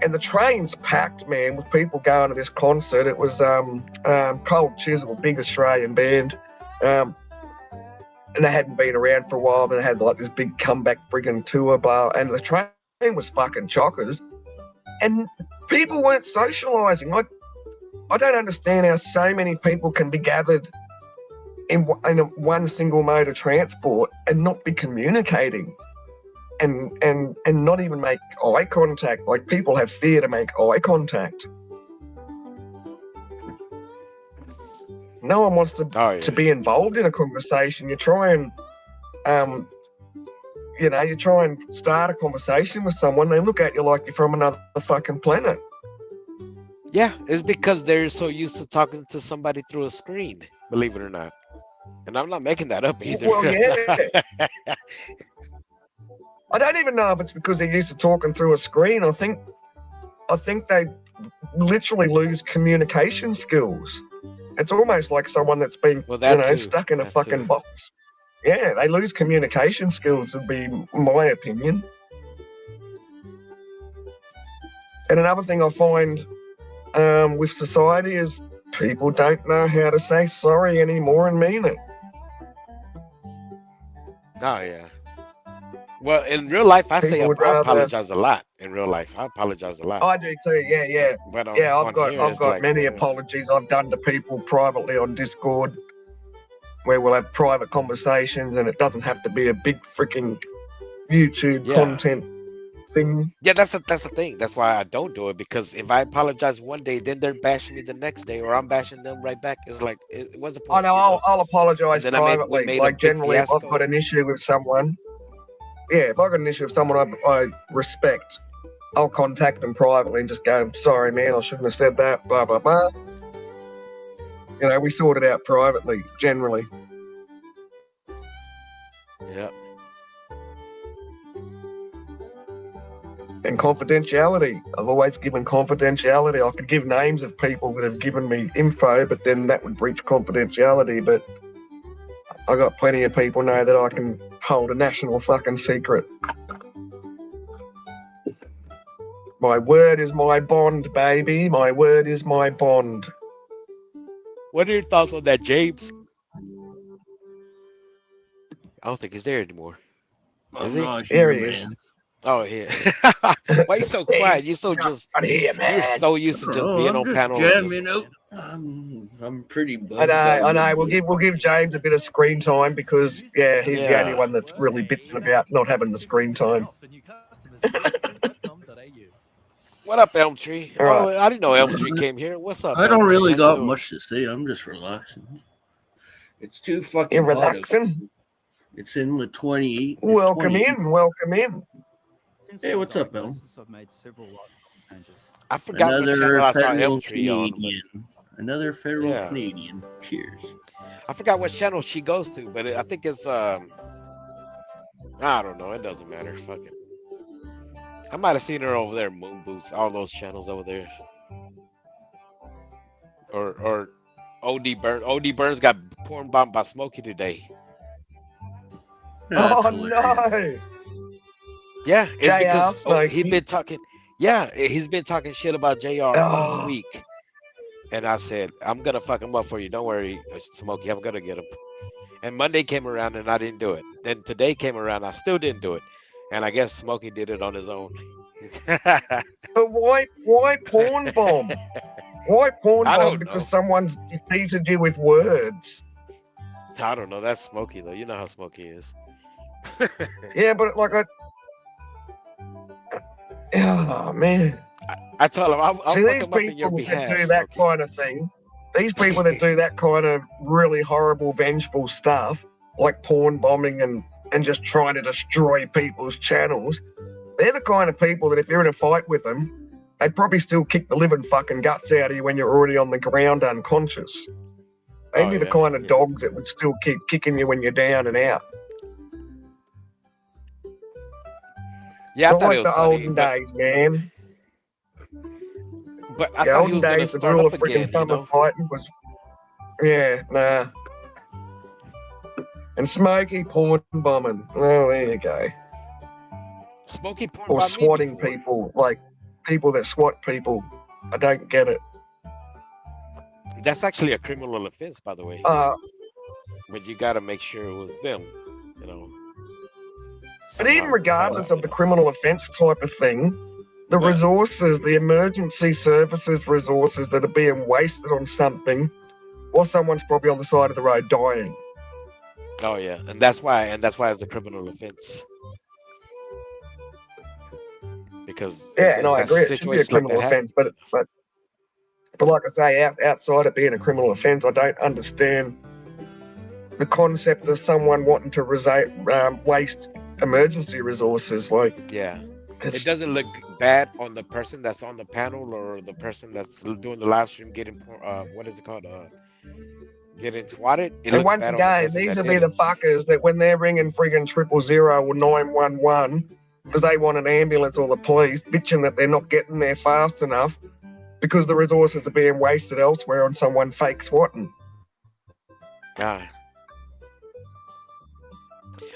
and the train's packed, man, with people going to this concert. It was Cold Chisel, big Australian band. And they hadn't been around for a while, but they had like this big comeback friggin' tour, blah. And the train was fucking chockers. And people weren't socialising. Like, I don't understand how so many people can be gathered in one single mode of transport and not be communicating and not even make eye contact. Like, people have fear to make eye contact. no one wants Oh yeah. to be involved in a conversation. You try and you try and start a conversation with someone. They look at you like you're from another fucking planet. Yeah, it's because they're so used to talking to somebody through a screen, believe it or not. And I'm not making that up either. Well, yeah. I don't even know if it's because they're used to talking through a screen. I think they literally lose communication skills. It's almost like someone that's been, Well, that too. stuck in a That fucking too. box. Yeah, they lose communication skills, would be my opinion. And another thing I find with society is people don't know how to say sorry anymore and mean it. Oh yeah. Well, in real life, I say People would I rather. apologize a lot. In real life, I apologize a lot. I do too. Yeah. But Yeah, on I've got here, it's like, many apologies I've done to people privately on Discord, where we'll have private conversations, and it doesn't have to be a big freaking YouTube content thing. Yeah, that's the thing. That's why I don't do it, because if I apologize one day, then they're bashing me the next day, or I'm bashing them right back. It's like, what's the I point? know. I'll apologise And then we privately. made a Like big generally, if I've fiasco. got an issue with someone, if I've got an issue with someone I respect, I'll contact them privately and just go, "Sorry, man, I shouldn't have said that." Blah blah blah. We sort it out privately, generally. Yeah. And confidentiality. I've always given confidentiality. I could give names of people that have given me info, but then that would breach confidentiality. But I got plenty of people know that I can hold a national fucking secret. My word is my bond, baby. My word is my bond. What are your thoughts on that, James? I don't think he's there anymore. Is he? Not Here here, he is. man. Oh yeah. Why you so quiet? You're so just. Not here, man. You're so used to just being I'm on just panel. jamming out. I'm pretty buzzed. I know. We'll give James a bit of screen time because he's the only one that's really bitching about not having the screen time. What up, Elm Tree? All right. Oh, I didn't know Elm Tree came here. What's up? I don't Elm Tree? really How you got doing? much to say. I'm just relaxing. It's too fucking You're hot out. relaxing. It's in the 28. Welcome in. Hey, what's up, Bill? I forgot what channel Another I saw federal Elm Tree on. Canadian. Another federal Yeah. Canadian. Cheers. I forgot what channel she goes to, but I think it's I don't know. It doesn't matter. Fuck it. I might have seen her over there, Moon Boots, all those channels over there. Or OD Burns. OD Burns got porn bombed by Smokey today. That's Oh hilarious. no. Yeah, it's JR because Smokey. he's been talking. Yeah, he's been talking shit about JR all Oh. week. And I said, I'm gonna fuck him up for you. Don't worry, Smokey. I'm gonna get him. And Monday came around and I didn't do it. Then today came around, I still didn't do it. And I guess Smokey did it on his own. But why porn bomb? Why porn I bomb? don't Because know. someone's defeated you with words. I don't know. That's Smokey though. You know how Smokey is. Yeah, but like oh man. I told him I'll See, fuck these him up in your people behalf. that do that Smokey. kind of thing, these people that do that kind of really horrible, vengeful stuff, like porn bombing and just trying to destroy people's channels, they're the kind of people that if you're in a fight with them, they'd probably still kick the living fucking guts out of you when you're already on the ground unconscious. They'd Oh, be the yeah, kind of yeah. dogs that would still keep kicking you when you're down and out. Yeah, I Not thought like it was the funny, olden days, man. but I The thought he olden was gonna days, the start rule up of freaking again. You summer know? fighting was, nah. And Smokey porn bombing. Oh, there you go. Smokey porn Or bombed me swatting before. people, like people that swat people. I don't get it. That's actually a criminal offense, by the way. But you got to make sure it was them. You know. But even Somehow, regardless of you the know. criminal offence type of thing, the Yeah. resources, the emergency services resources that are being wasted on something, or someone's probably on the side of the road dying. Oh yeah, and that's why it's a criminal offense. Because Yeah, no, I that's agree. It should be a situations like criminal that happen. offence, but But like I say, outside of being a criminal offence, I don't understand the concept of someone wanting to waste emergency resources. Like, Yeah. it's, It doesn't look bad on the person that's on the panel or the person that's doing the live stream getting what is it called? Getting swatted. It and looks once bad on the again, person these that will be did the it. fuckers that when they're ringing friggin' 000 or 911 because they want an ambulance or the police, bitching that they're not getting there fast enough because the resources are being wasted elsewhere on someone fake swatting. God.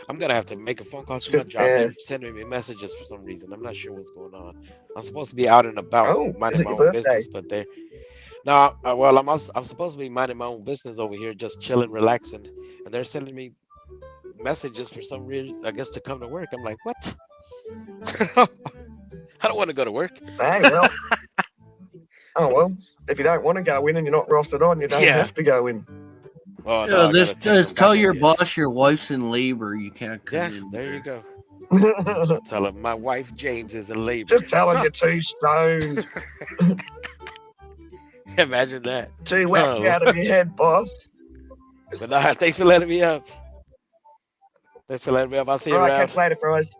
I'm gonna have to make a phone call to my Just, job. They're sending me messages for some reason. I'm not sure what's going on. I'm supposed to be out and about oh, is minding it my your own birthday? business, but they're no. Well, I'm supposed to be minding my own business over here, just chilling, relaxing, and they're sending me messages for some reason. I guess to come to work. I'm like, what? I don't want to go to work. Hey, well. Oh, well, if you don't want to go in and you're not rostered on, you don't Yeah. have to go in. Oh no, I gotta take Just them tell back, I your guess. boss your wife's in labor. You can't come Yeah, in. there you there. go. Tell him my wife James is in labor. Just tell them you're too stoned, Imagine that. too whacked Oh, out of your head, boss. but nah, thanks for letting me up. Thanks for letting me up. I'll see you All right, around. catch you later, fries.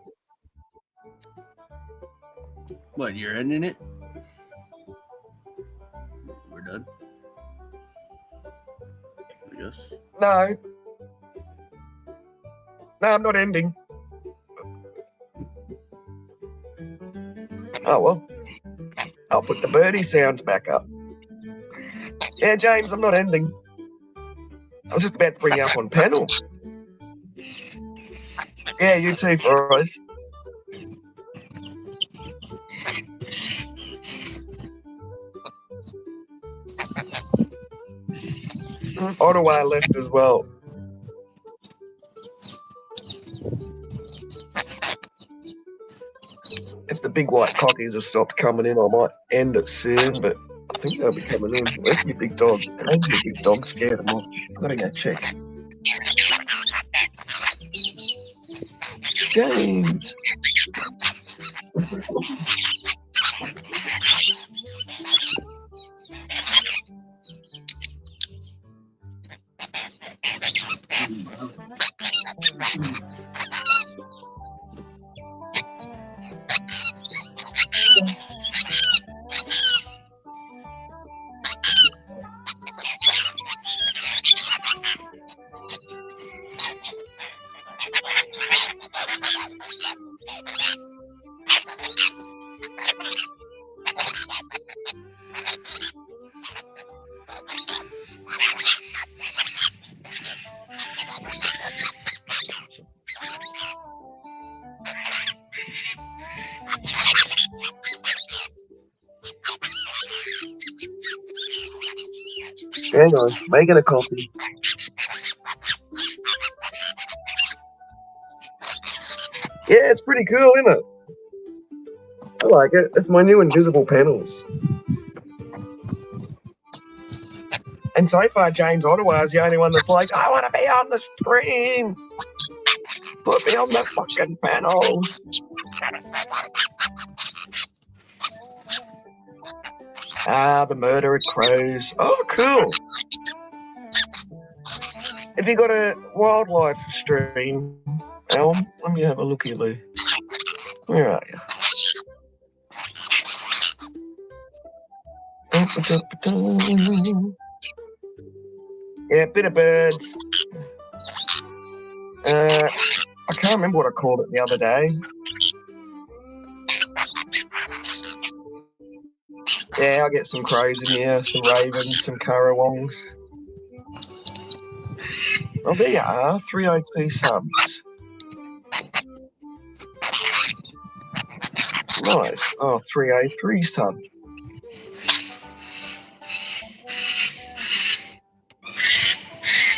What, you're ending it? We're done. I guess. No. No, I'm not ending. Oh, well. I'll put the birdie sounds back up. Yeah, James, I'm not ending. I was just about to bring you up on panel. Yeah, you too, fries. Ottawa left as well. If the big white cockies have stopped coming in, I might end it soon, but I think they'll be coming in. Where's your big dog? I think your big dog scared them off. I've got to go check. James. Hang on, making a coffee. Yeah, it's pretty cool, isn't it? I like it. It's my new invisible panels. And so far, James Ottawa is the only one that's like, I want to be on the stream. Put me on the fucking panels. Ah, the murder at Crows. Oh, cool. Have you got a wildlife stream, Elm? Let me have a looky, Lou. Where are you? Yeah, bit of birds. I can't remember what I called it the other day. Yeah, I get some crows in here, some ravens, some currawongs. Oh, there you are, 302 subs. Nice. Oh, 303 sub.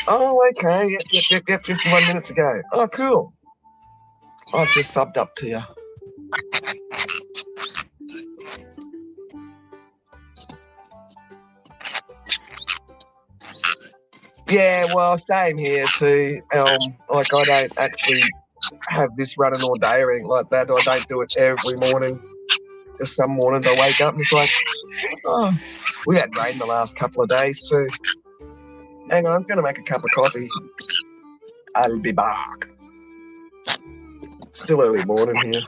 Oh, okay. Yep. 51 minutes ago. Oh, cool. I've just subbed up to you. Yeah, well, same here too. Like I don't actually have this running all day or anything like that. I don't do it every morning. Just some mornings I wake up and it's like, what Oh, we had rain the last couple of days too. Hang on, I'm going to make a cup of coffee. I'll be back. Still early morning here.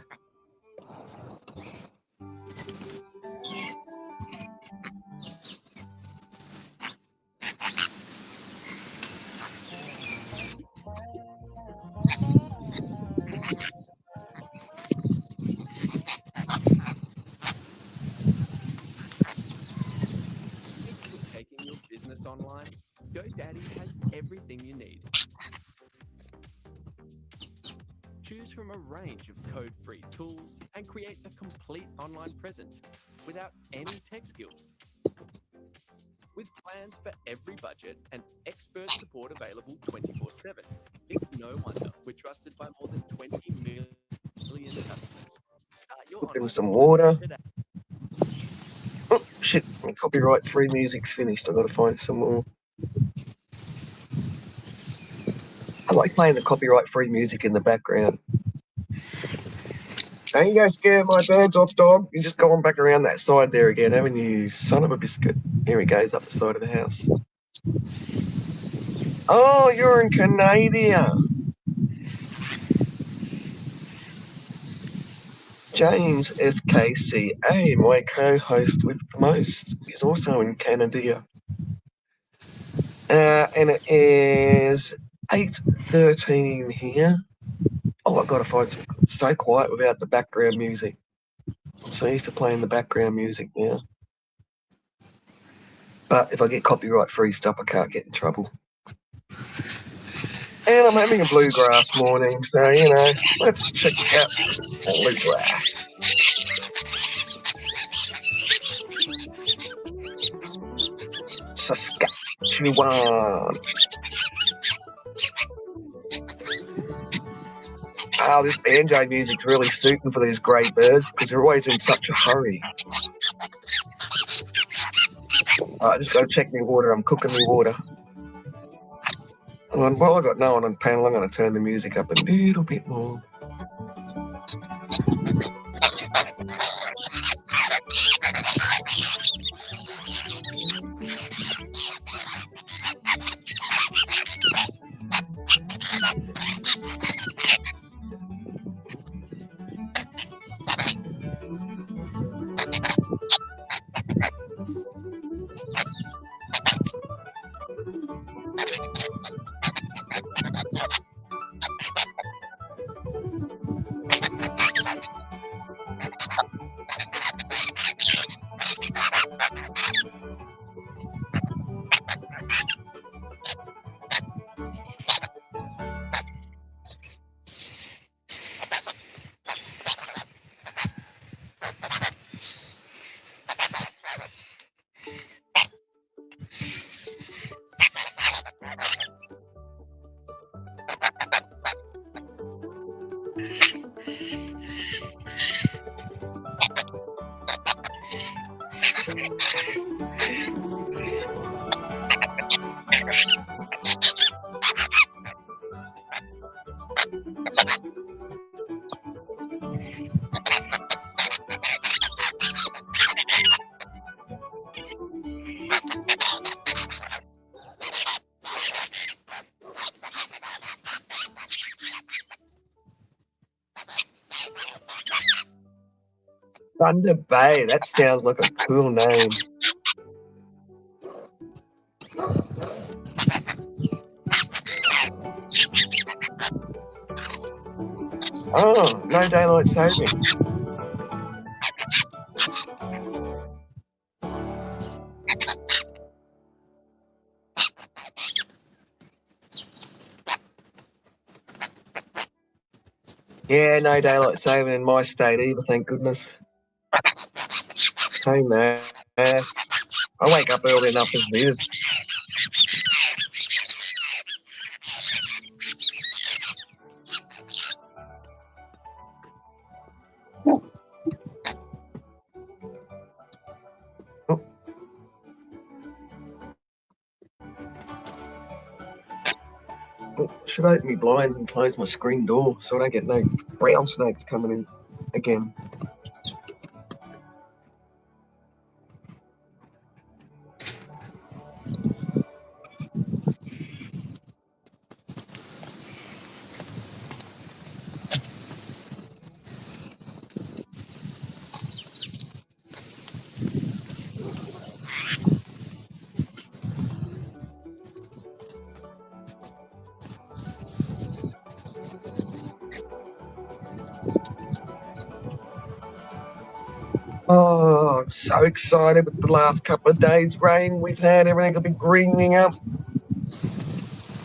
Taking your business online, GoDaddy has everything you need. Choose from a range of code-free tools and create a complete online presence without any tech skills. With plans for every budget and expert support available 24/7, it's no wonder we're trusted by more than 20 million customers. Start your Cooking online some business water. today. Oh, shit. My copyright-free music's finished. I've got to find some more. I like playing the copyright-free music in the background. Don't you go scare my birds off, dog. You just go on back around that side there again, haven't you, son of a biscuit? Here he goes up the side of the house. Oh, you're in Canada. James SKCA, my co-host with the most, is also in Canada. And it is 8:13 here. Oh, I've got to find some so quiet without the background music. I'm so used to playing the background music now. But if I get copyright-free stuff, I can't get in trouble. And I'm having a bluegrass morning, so, you know, let's check out bluegrass. Saskatchewan. Oh, this banjo music's really suiting for these grey birds because they're always in such a hurry. Alright, just go check my water. I'm cooking my water. And while I got no one on panel, I'm going to turn the music up a little bit more. Thunder Bay, that sounds like a cool name. Oh, no daylight saving. Yeah, no daylight saving in my state either, thank goodness. Hey, man. I wake up early enough as it is. Oh. Oh, should open my blinds and close my screen door so I don't get no brown snakes coming in again. Oh, I'm so excited with the last couple of days' rain we've had. Everything will be greening up.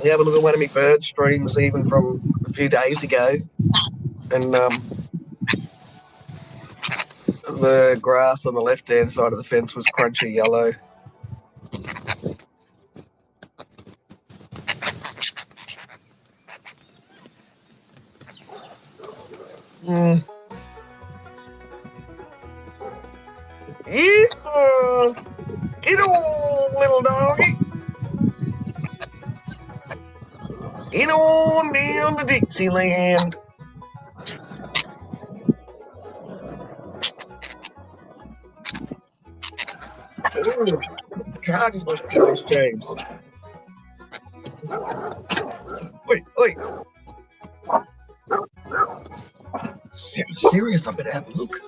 You have a look at one of my bird streams even from a few days ago. And the grass on the left-hand side of the fence was crunchy yellow. Mm. Yeah, get on, little doggy. Get on down to Dixieland. Ooh, the car just went past James. Wait, wait. Serious, I better have a look.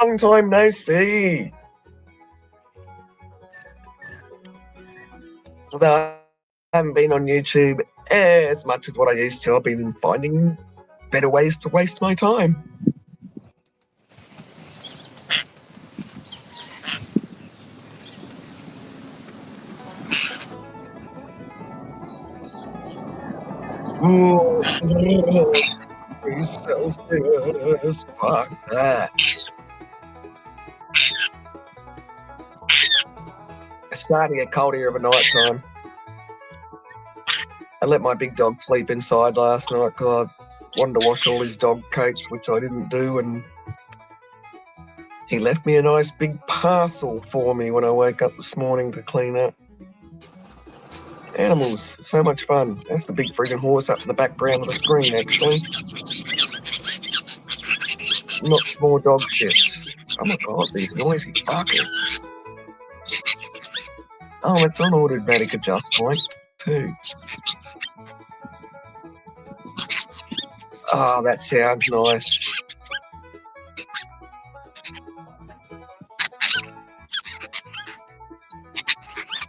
Long time no see. Although I haven't been on YouTube as much as what I used to, I've been finding better ways to waste my time. Ooh, Celsius, fuck that. It's starting to get cold here of a night time. I let my big dog sleep inside last night because I wanted to wash all his dog coats, which I didn't do, and he left me a nice big parcel for me when I woke up this morning to clean up. Animals, so much fun. That's the big friggin' horse up in the background of the screen, actually. Not small dog shits. Oh my god, these noisy fuckers. Oh, it's on automatic adjust point, too. Oh, that sounds nice.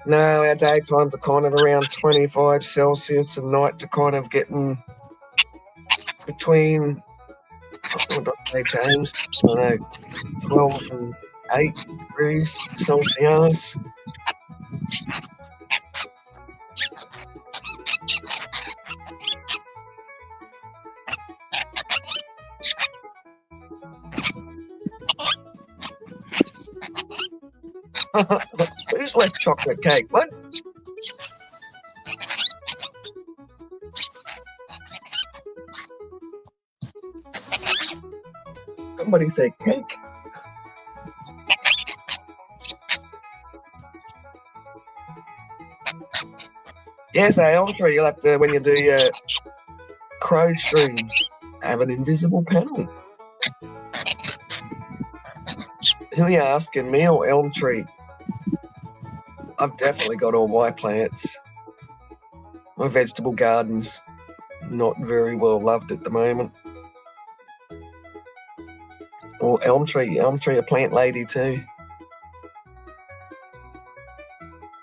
No, our daytimes are kind of around 25 Celsius and nights are kind of getting between, what did I say, James? I don't know, 12 and 8 degrees Celsius. Who's left chocolate cake? What? Somebody say cake. Yes, Elmtree, you'll have to, when you do your crow streams, have an invisible panel. Who are you asking, me or Elmtree? I've definitely got all my plants. My vegetable garden's not very well loved at the moment. Or Elmtree, a plant lady too.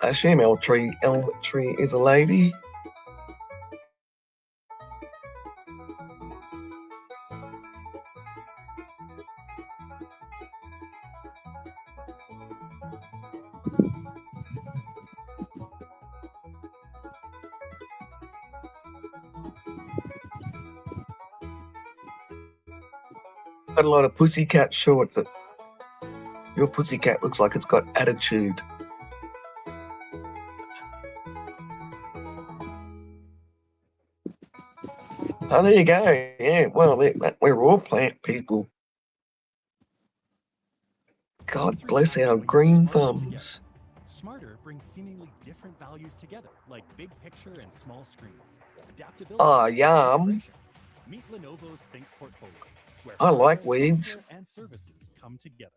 I assume Elmtree is a lady. Got a lot of pussycat shorts. Your pussycat looks like it's got attitude. Oh, there you go. Yeah, well, we're all plant people. God bless our green thumbs. Smarter brings seemingly different values together, like big picture and small screens. Adaptability Oh, and yum. integration. Meet Lenovo's Think portfolio, where I like hardware, weeds. software, and services come together.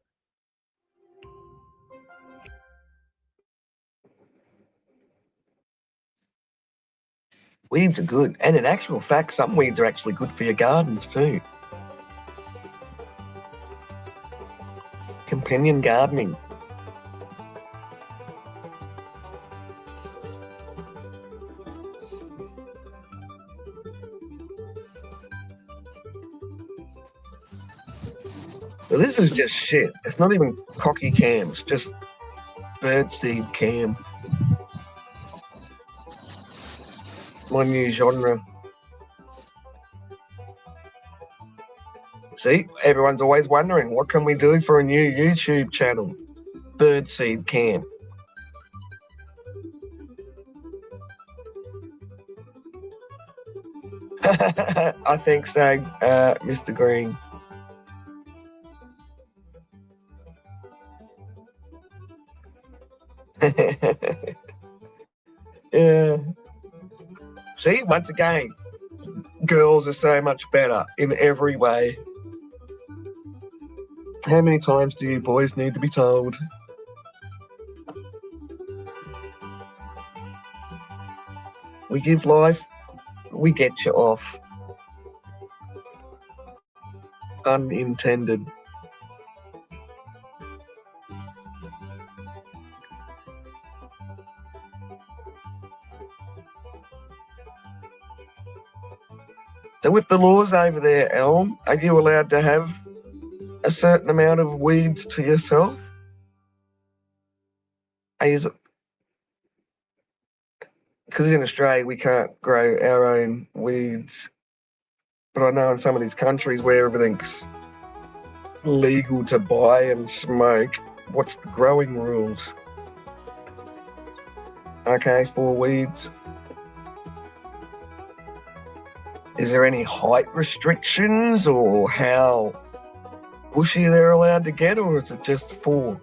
Weeds are good. And in actual fact, some weeds are actually good for your gardens too. Companion gardening. Well, this is just shit. It's not even cocky cam. It's just birdseed cam. My new genre. See, everyone's always wondering, what can we do for a new YouTube channel? Birdseed cam. I think so, Mr. Green. Yeah. See, once again, girls are so much better in every way. How many times do you boys need to be told? We give life, we get you off. Unintended. So with the laws over there, Elm, are you allowed to have a certain amount of weeds to yourself? Because in Australia we can't grow our own weeds. But I know in some of these countries where everything's legal to buy and smoke, what's the growing rules? Okay, for weeds. Is there any height restrictions or how bushy they're allowed to get, or is it just 4?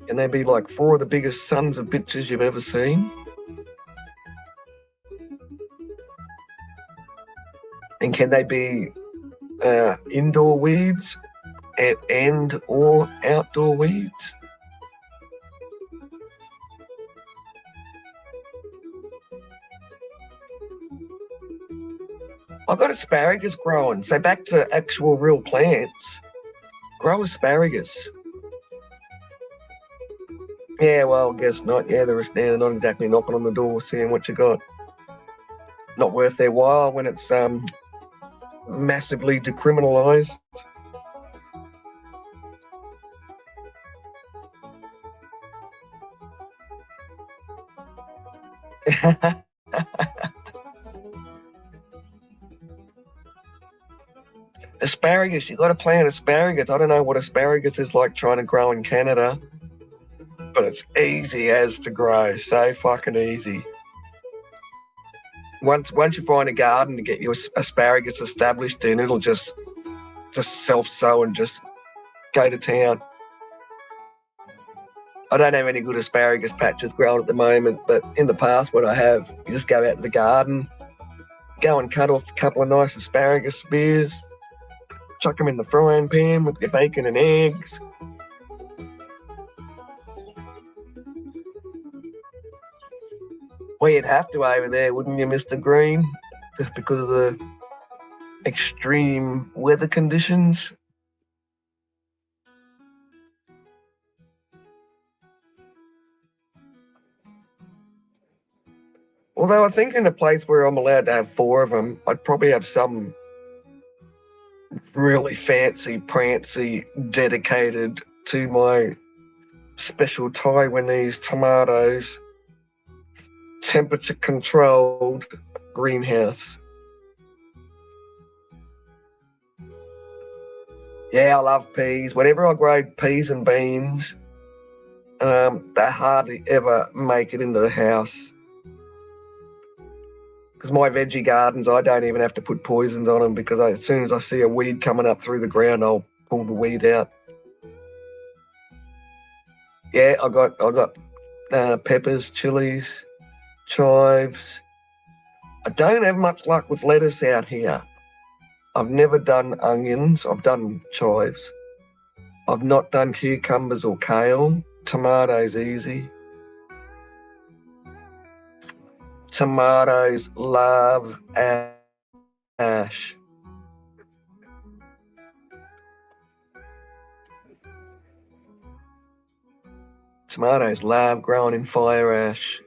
Can they be like 4 of the biggest sons of bitches you've ever seen? And can they be indoor weeds and or outdoor weeds? I've got asparagus growing, so back to actual real plants. Grow asparagus. Yeah, well, guess not. Yeah, they're not exactly knocking on the door seeing what you got. Not worth their while when it's massively decriminalised. Asparagus, you got to plant asparagus. I don't know what asparagus is like trying to grow in Canada, but it's easy as to grow. So fucking easy. Once you find a garden to get your asparagus established in, it'll just self-sow and just go to town. I don't have any good asparagus patches growing at the moment, but in the past, what I have, you just go out to the garden, go and cut off a couple of nice asparagus spears, chuck them in the frying pan with your bacon and eggs. Well, you'd have to over there, wouldn't you, Mr. Green? Just because of the extreme weather conditions. Although I think in a place where I'm allowed to have 4 of them, I'd probably have some really fancy, prancy, dedicated to my special Taiwanese tomatoes, temperature controlled greenhouse. Yeah, I love peas. Whenever I grow peas and beans, They hardly ever make it into the house. Because my veggie gardens, I don't even have to put poisons on them because as soon as I see a weed coming up through the ground, I'll pull the weed out. Yeah, I got peppers, chilies, chives. I don't have much luck with lettuce out here. I've never done onions. I've done chives. I've not done cucumbers or kale. Tomatoes easy. Tomatoes love ash. Tomatoes love growing in fire ash.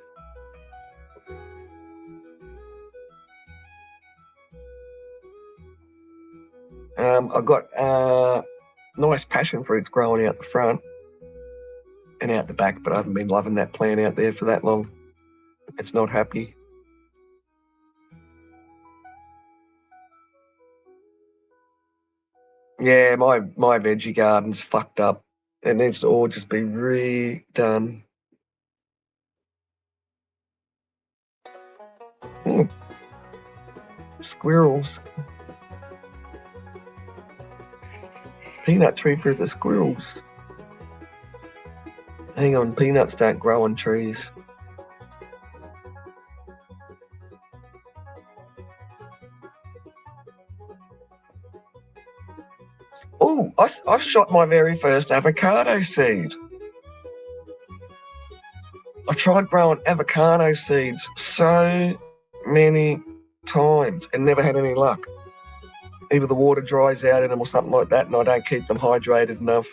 I've got nice passion fruits growing out the front and out the back, but I haven't been loving that plant out there for that long. It's not happy. Yeah, my veggie garden's fucked up. It needs to all just be redone. Ooh. Squirrels. Peanut tree for the squirrels. Hang on, peanuts don't grow on trees. Oh, I shot my very first avocado seed. I tried growing avocado seeds so many times and never had any luck. Either the water dries out in them or something like that, and I don't keep them hydrated enough.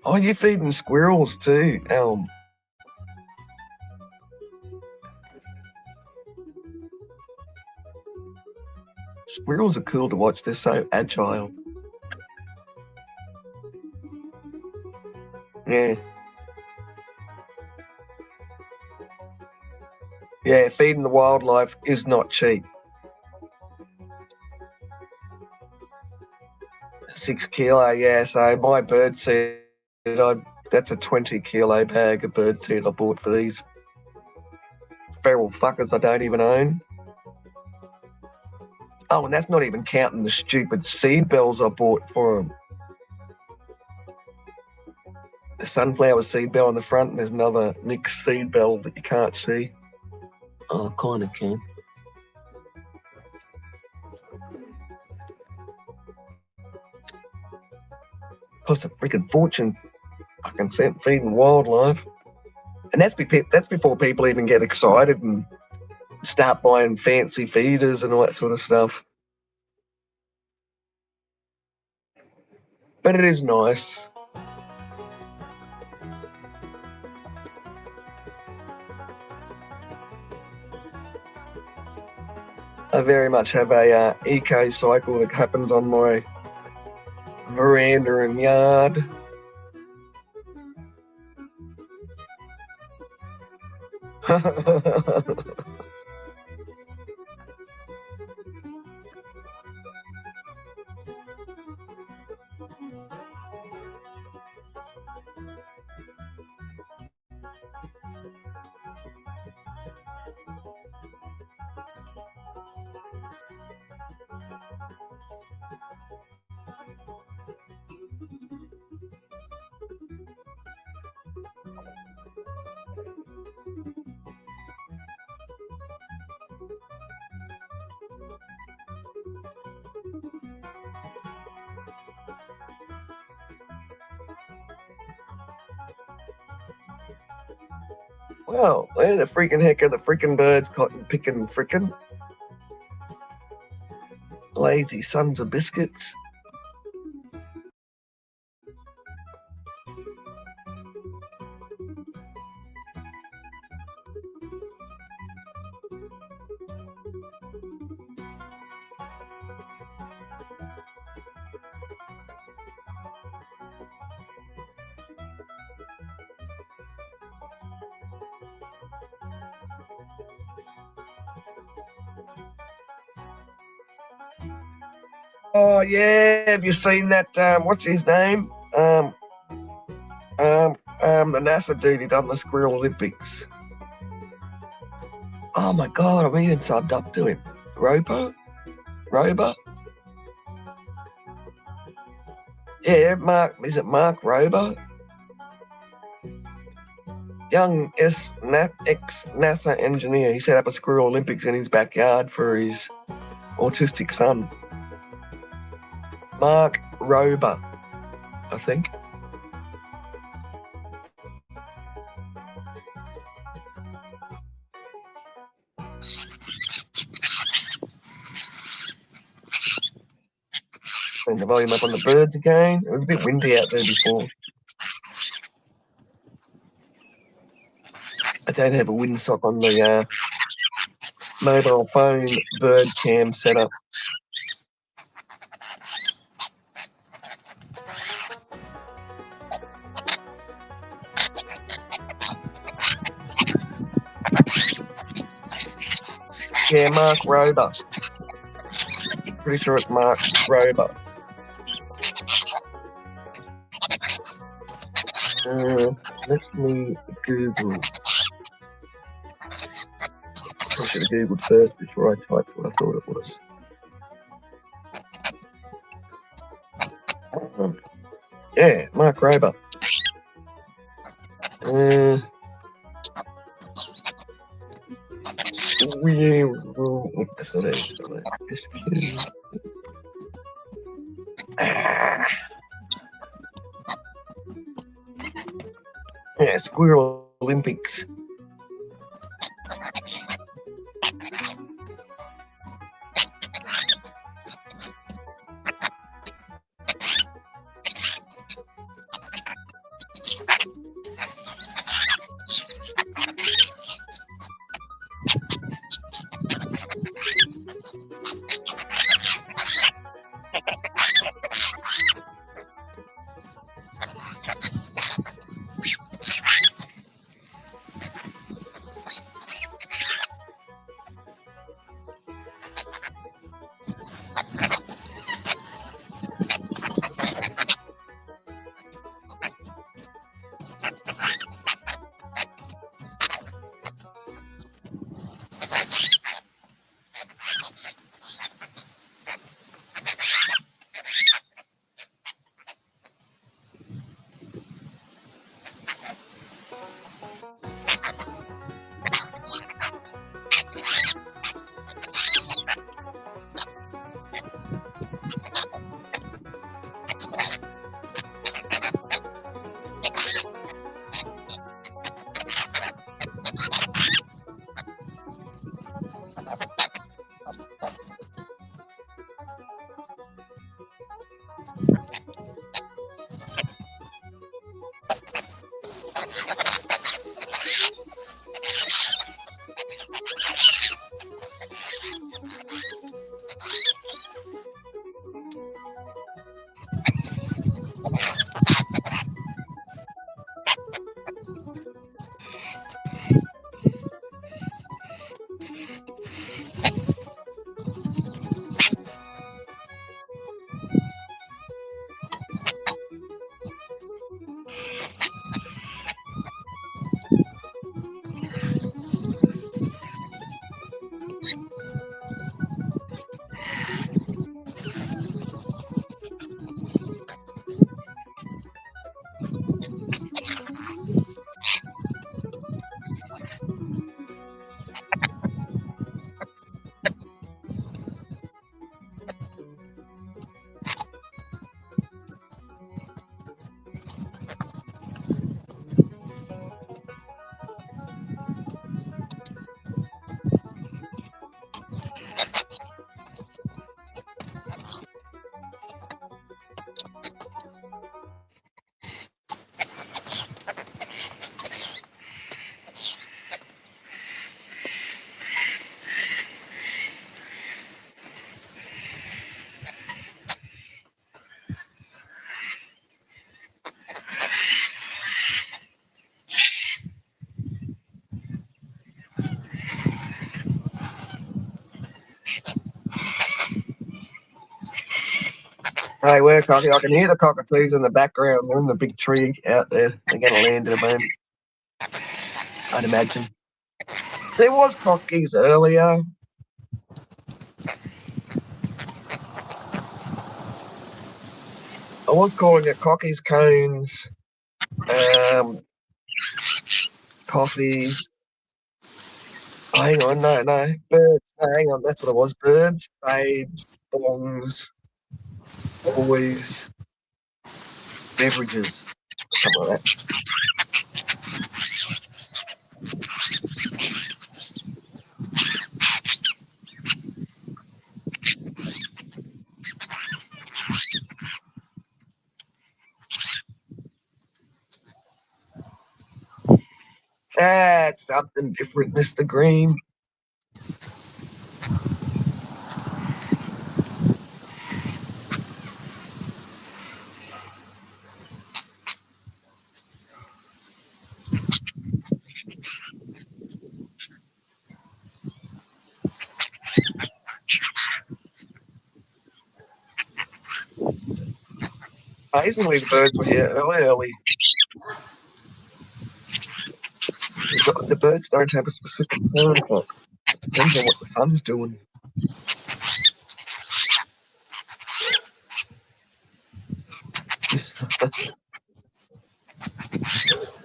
Oh, you're feeding squirrels too, Elm. Squirrels are cool to watch. They're so agile. Yeah. Yeah, feeding the wildlife is not cheap. 6 kilo, yeah. So my bird seed, that's a 20 kilo bag of bird seed I bought for these feral fuckers I don't even own. Oh, and that's not even counting the stupid seed bells I bought for them. The sunflower seed bell on the front, and there's another mixed seed bell that you can't see. Oh, I kind of can. Cost a freaking fortune. I can feeding wildlife. And that's before people even get excited and start buying fancy feeders and all that sort of stuff. But it is nice. I very much have a eco cycle that happens on my veranda and yard. Well, where the freaking heck are the freaking birds cotton picking freaking lazy sons of biscuits? Oh yeah, have you seen that? What's his name? The NASA dude who done the Squirrel Olympics. Oh my God, I'm even subbed up to him. Roper? Yeah, Mark. Is it Mark Rober? Young ex-NASA engineer. He set up a Squirrel Olympics in his backyard for his autistic son. Mark Rober, I think. Turn the volume up on the birds again. It was a bit windy out there before. I don't have a windsock on the mobile phone bird cam setup. Yeah, Mark Rober. Pretty sure it's Mark Rober. Let me Google. I should have Googled first before I typed what I thought it was. Yeah, Mark Rober. That's not it. SQ. Yeah, Squirrel Olympics. Hey, where, Cocky? I can hear the cockatoos in the background. They're in the big tree out there. They're going to land in a moment, I'd imagine. There was cockies earlier. I was calling it cockies, cones, coffee. Oh, hang on, no, birds. No, hang on, that's what it was. Birds, babes, bongs, boys, beverages, something like that. That's something different, Mr. Green. Amazingly, the birds were here early. The birds don't have a specific time clock. It depends on what the sun's doing.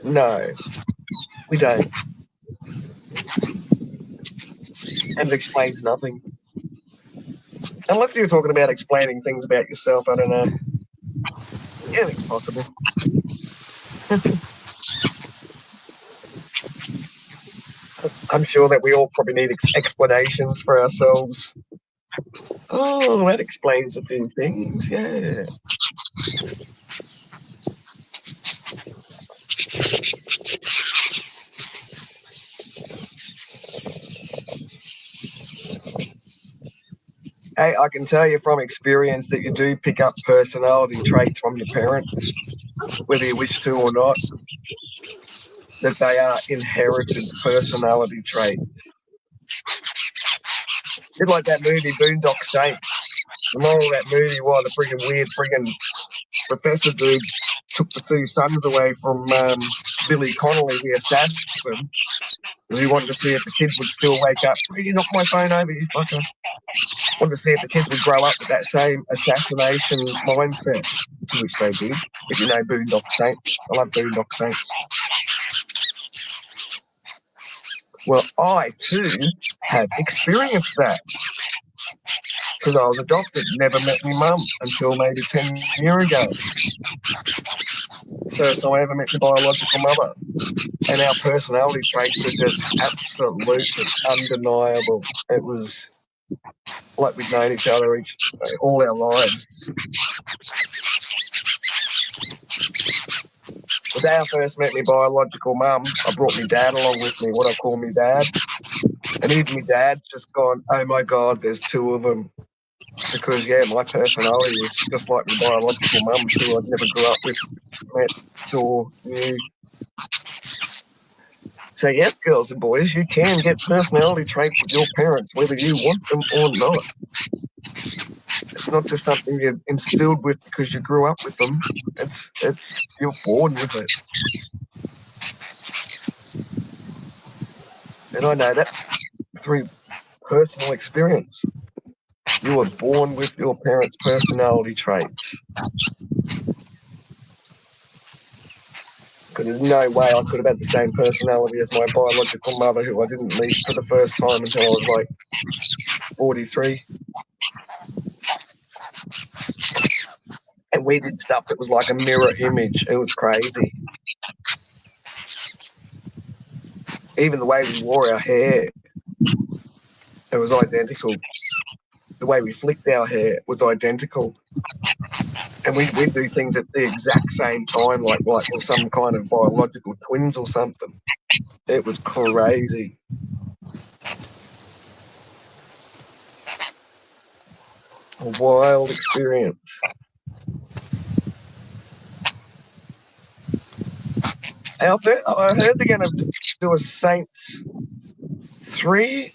No, we don't. And it explains nothing. Unless you're talking about explaining things about yourself, I don't know. Anything's possible. I'm sure that we all probably need explanations for ourselves. Oh, that explains a few things, yeah. Hey, I can tell you from experience that you do pick up personality traits from your parents, whether you wish to or not, that they are inherited personality traits. Bit like that movie Boondock Saints. The moral of that movie was the friggin' weird friggin' professor dude took the two sons away from Billy Connolly, the assassin. He wanted to see if the kids would still wake up. You knock my phone over, you fucker. Wanted to see if the kids would grow up with that same assassination mindset, to which they did. If you know Boondock Saints, I love Boondock Saints. Well, I too have experienced that because I was adopted, never met my mum until maybe 10 years ago. First time I ever met my biological mother. And our personality traits are just absolutely undeniable. It was like we'd known each other all our lives. The day I first met my biological mum, I brought my dad along with me, what I call my dad. And even my dad's just gone, oh my God, there's two of them. Because, yeah, my personality is just like my biological mum, who I never grew up with, met, saw, knew. So, yes, girls and boys, you can get personality traits with your parents, whether you want them or not. It's not just something you're instilled with because you grew up with them. It's you're born with it. And I know that through personal experience. You were born with your parents' personality traits. Because there's no way I could have had the same personality as my biological mother, who I didn't meet for the first time until I was like 43. And we did stuff that was like a mirror image. It was crazy. Even the way we wore our hair, it was identical. The way we flicked our hair was identical. And we'd do things at the exact same time, like we're some kind of biological twins or something. It was crazy. A wild experience. I heard they're going to do a Saints 3.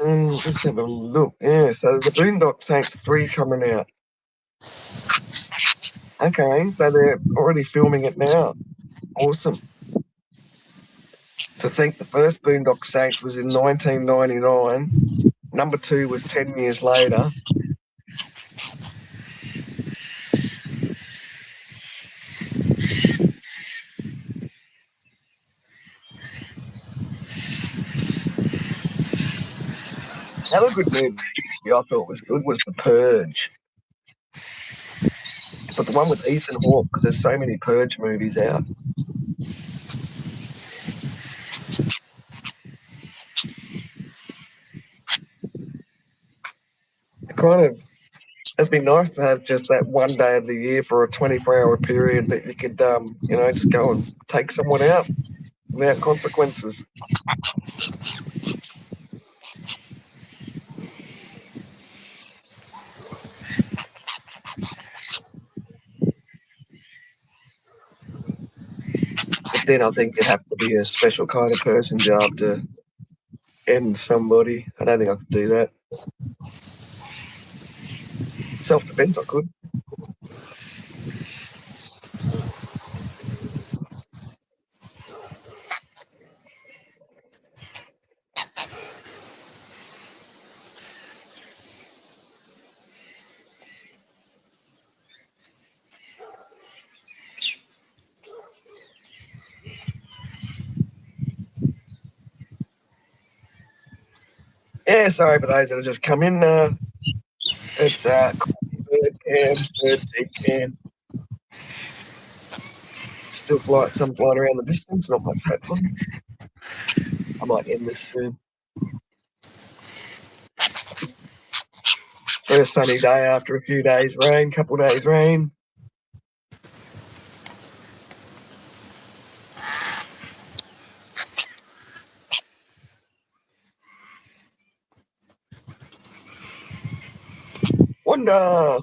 Just have a look. Yeah, so the Boondock Saints 3 coming out. Okay, so they're already filming it now. Awesome. To think the first Boondock Saints was in 1999. Number 2 was 10 years later. Another good movie I thought was good was The Purge. But the one with Ethan Hawke, because there's so many Purge movies out. It'd be nice to have just that one day of the year for a 24-hour period that you could, just go and take someone out without consequences. But then I think you'd have to be a special kind of person job to end somebody. I don't think I could do that. Self-defense, I could. Yeah, sorry for those that have just come in. It's bird seed can. Still some flying around the distance, not much happening. I might end this soon. First sunny day after a few days rain, couple days rain. Wonder.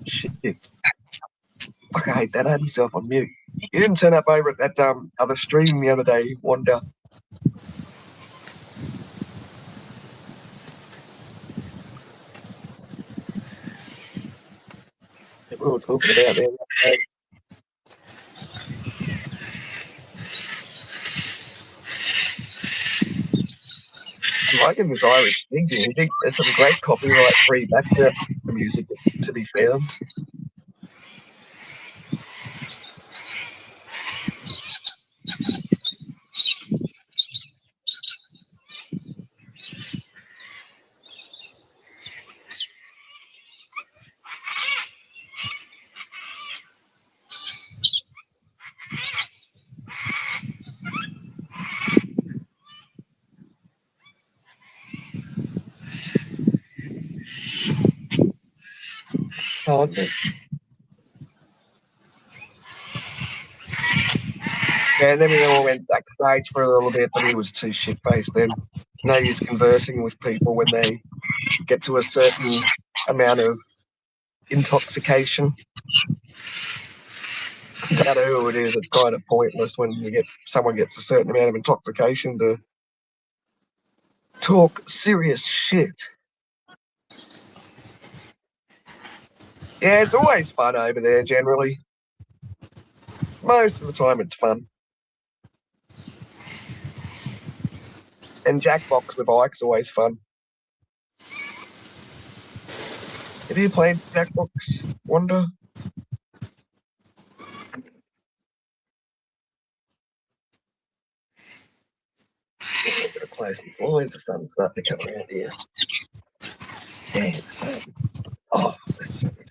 Shit. Fuck, I hate that. I had myself on mute. You didn't turn up over at that other stream the other day, Wanda. That we were talking about there. I'm liking this Irish Sting music. There's some great copyright-free background music to be found. Can't it? Yeah, and then we all went backstage for a little bit, but he was too shit-faced then. No use conversing with people when they get to a certain amount of intoxication. No matter who it is, it's kind of pointless when someone gets a certain amount of intoxication to talk serious shit. Yeah, it's always fun over there, generally. Most of the time, it's fun. And Jackbox with Ike's always fun. Have you played Jackbox, Wanda? I'm going to close my blinds. The sun's starting to come around here. Yeah, so, oh, that's so good.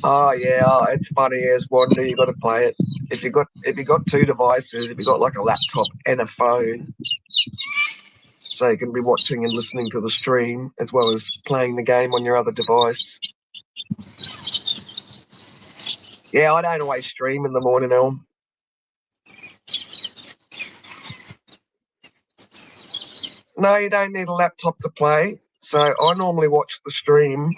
Oh yeah, it's funny as Wanda. You got to play it. If you got two devices, if you got like a laptop and a phone, so you can be watching and listening to the stream as well as playing the game on your other device. Yeah, I don't always stream in the morning, Elm. No, you don't need a laptop to play. So I normally watch the stream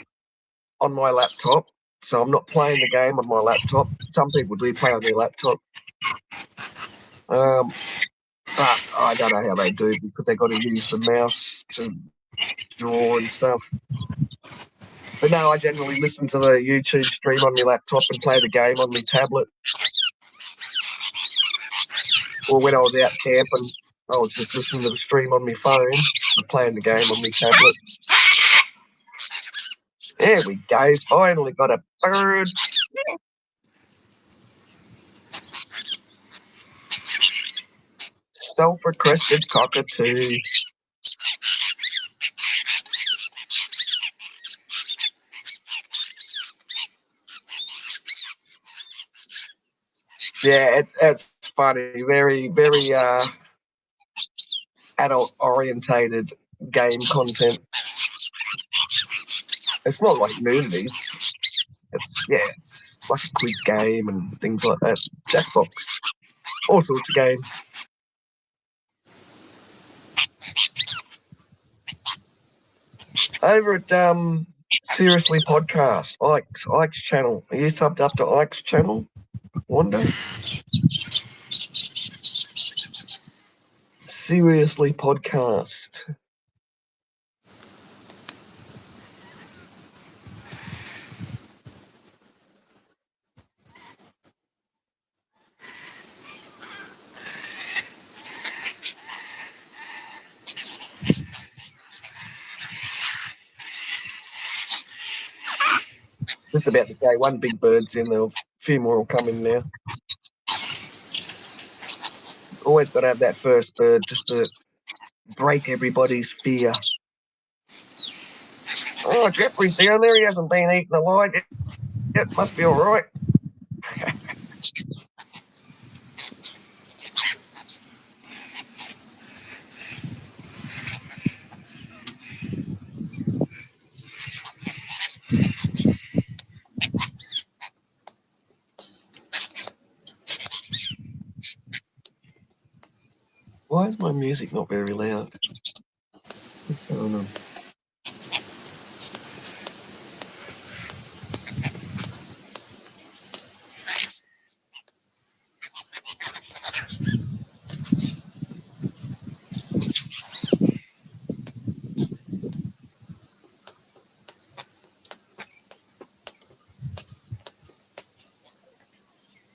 on my laptop. So I'm not playing the game on my laptop. Some people do play on their laptop. But I don't know how they do because they got to use the mouse to draw and stuff. But no, I generally listen to the YouTube stream on my laptop and play the game on my tablet. Or when I was out camping, I was just listening to the stream on my phone and playing the game on my tablet. There we go. Finally got a bird. Self-requested cockatoo. Yeah, it's funny. Very, very adult orientated game content. It's not like nudity. It's like a quiz game and things like that. Jackbox. All sorts of games. Over at Seriously Podcast, Ike's channel. Are you subbed up to Ike's channel? Wanda? Seriously Podcast. Just about to say, one big bird's in there. A few more will come in now. Always got to have that first bird just to break everybody's fear. Oh, Jeffrey's down there. He hasn't been eaten alive yet. It must be all right. Why is my music not very loud? What's going on?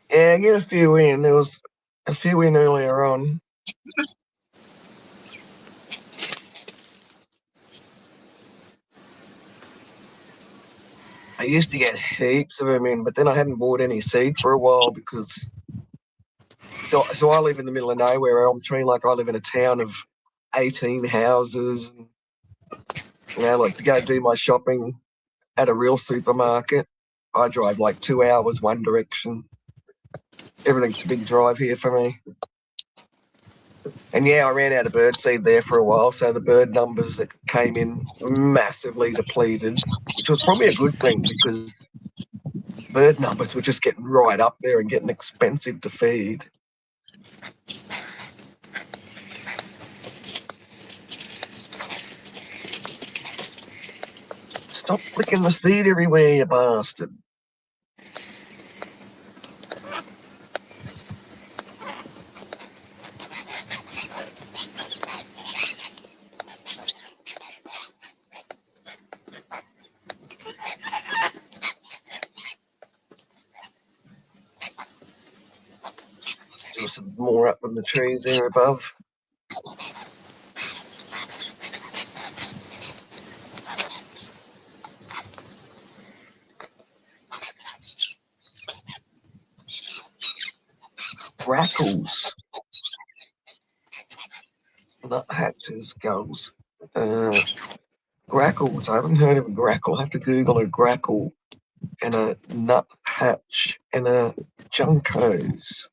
Yeah, get a few in. There was a few in earlier on. I used to get heaps of them in, but then I hadn't bought any seed for a while because. So I live in the middle of nowhere. I'm treating like I live in a town of 18 houses. Like to go do my shopping at a real supermarket, I drive like 2 hours one direction. Everything's a big drive here for me. And yeah, I ran out of bird seed there for a while, so the bird numbers that came in massively depleted, which was probably a good thing because bird numbers were just getting right up there and getting expensive to feed. Stop flicking the seed everywhere, you bastard. Do some more up in the trees there above. grackles, nuthatches, gulls. Grackles. I haven't heard of a grackle. I have to Google a grackle and a nuthatch and a juncos.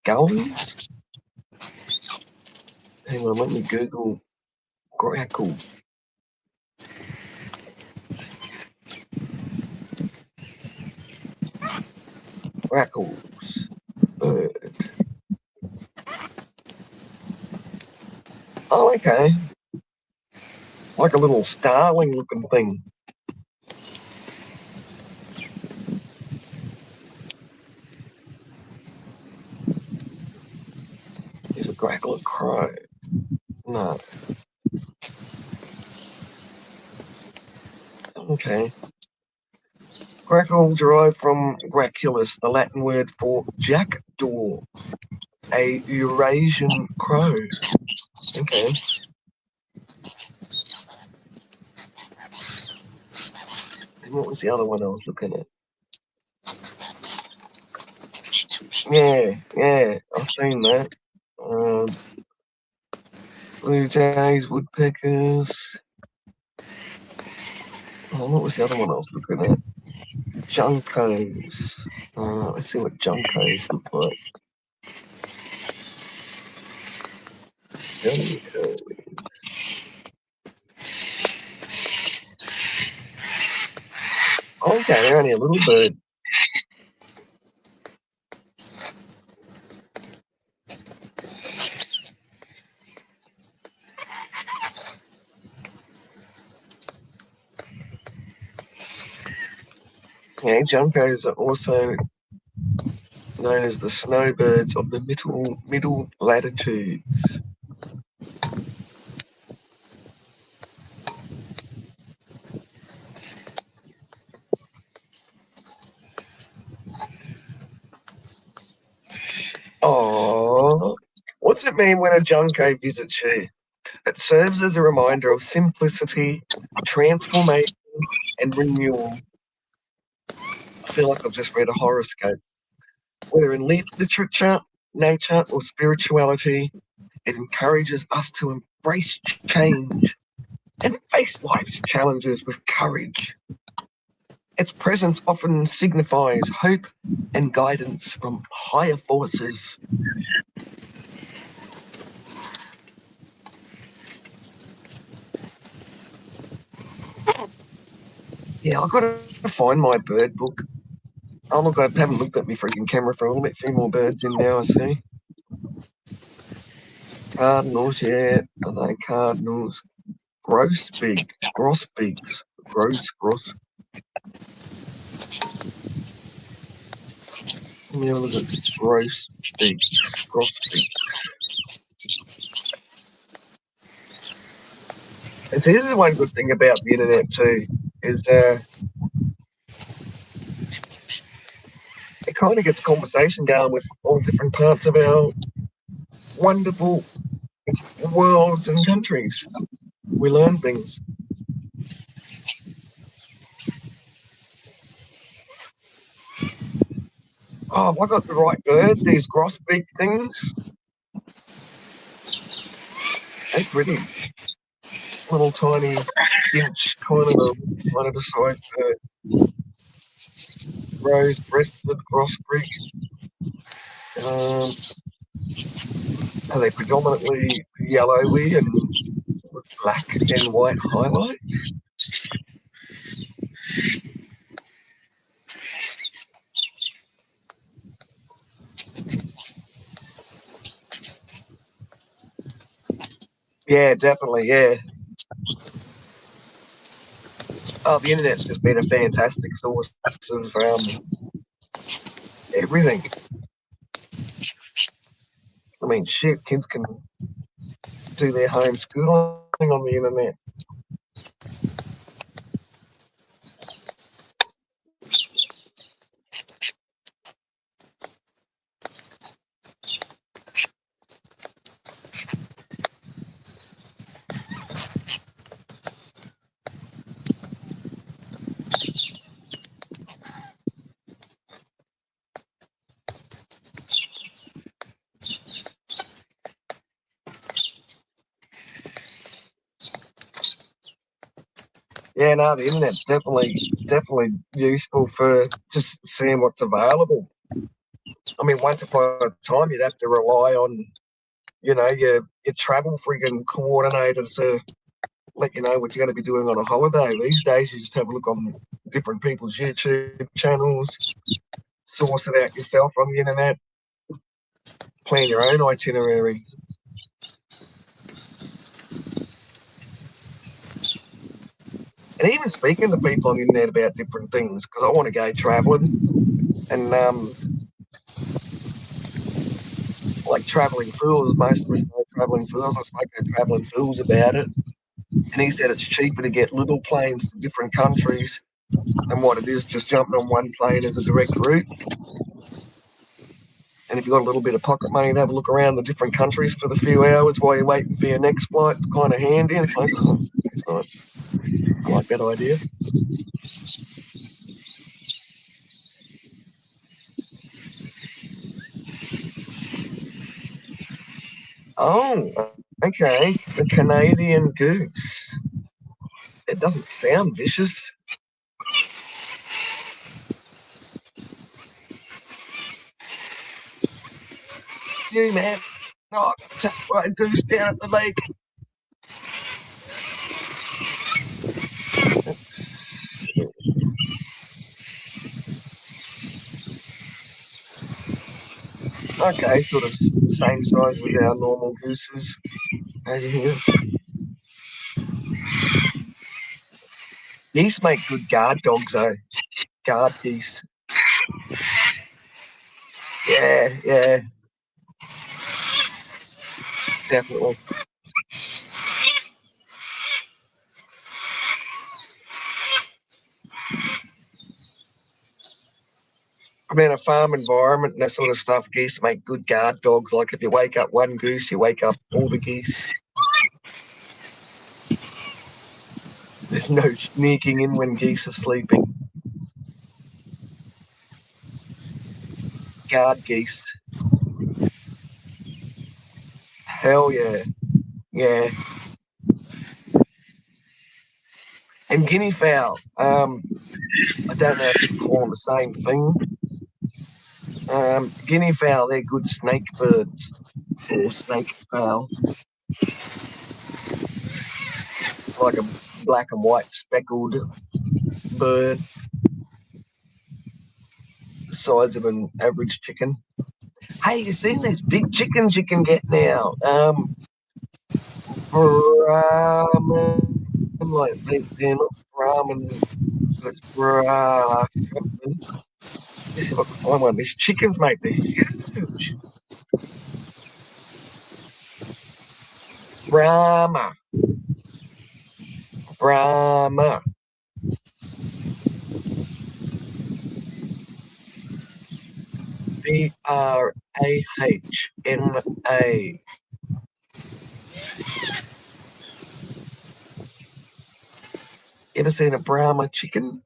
Gulls? Hang on, let me Google grackle. Grackles. Bird. Oh, okay. Like a little starling looking thing. Is a grackle a crow? No. Okay. Grackle derived from graculus, the Latin word for jackdaw, a Eurasian crow. Okay. And what was the other one I was looking at? Yeah, I've seen that. Blue jays, woodpeckers. Oh, what was the other one I was looking at? Juncos. Let's see what juncos look like. Juncos. Okay, they're only a little bird. Yeah, juncos are also known as the snowbirds of the middle latitudes. Oh, what's it mean when a junco visits you? It serves as a reminder of simplicity, transformation, and renewal. I feel like I've just read a horoscope. Whether in literature, nature, or spirituality, it encourages us to embrace change and face life's challenges with courage. Its presence often signifies hope and guidance from higher forces. Yeah, I've got to find my bird book. Oh, look, I haven't looked at my freaking camera for a little bit. A few more birds in now, I see. Cardinals, yeah. Are they cardinals? Grosbeaks. Gross. Let me have a look at grosbeaks. And see, this is one good thing about the internet too, is it kind of gets conversation going with all different parts of our wonderful worlds and countries. We learn things. Oh, have I got the right bird? These grosbeak things? They're pretty. Little tiny inch kind of a size bird. Rose-breasted grosbeak. Are they predominantly yellowy and with black and white highlights? Yeah, definitely, yeah. Oh, the internet's just been a fantastic source of everything. I mean, shit, kids can do their homeschooling on the internet. Yeah, no, the internet's definitely useful for just seeing what's available. I mean, once upon a time, you'd have to rely on, your travel friggin' coordinator to let you know what you're going to be doing on a holiday. These days, you just have a look on different people's YouTube channels, source it out yourself on the internet, plan your own itinerary. And even speaking to people on the internet about different things, because I want to go traveling, and like traveling fools, most of us know traveling fools. I spoke to traveling fools about it, and he said it's cheaper to get little planes to different countries than what it is just jumping on one plane as a direct route. And if you've got a little bit of pocket money to have a look around the different countries for the few hours while you're waiting for your next flight, it's kind of handy. And it's like, oh, it's nice. I like that idea. Oh, okay. The Canadian goose. It doesn't sound vicious. You, man. Oh, it's a white goose down at the lake. Okay, sort of same size as our normal gooses over here. Geese make good guard dogs, though. Guard geese. Yeah, definitely. I mean, a farm environment and that sort of stuff, geese make good guard dogs. Like if you wake up one goose, you wake up all the geese. There's no sneaking in when geese are sleeping. Guard geese. Hell yeah. Yeah. And guinea fowl. I don't know if it's called the same thing. Guinea fowl, they're good snake birds or snake fowl. Like a black and white speckled bird, the size of an average chicken. Hey, you seen these big chickens you can get now? Brahman, like they're not Brahman, it's Brah something. Let's see if I can find one. These chickens, mate, they're huge. Brahma. Brahma. Brahma. You ever seen a Brahma chicken?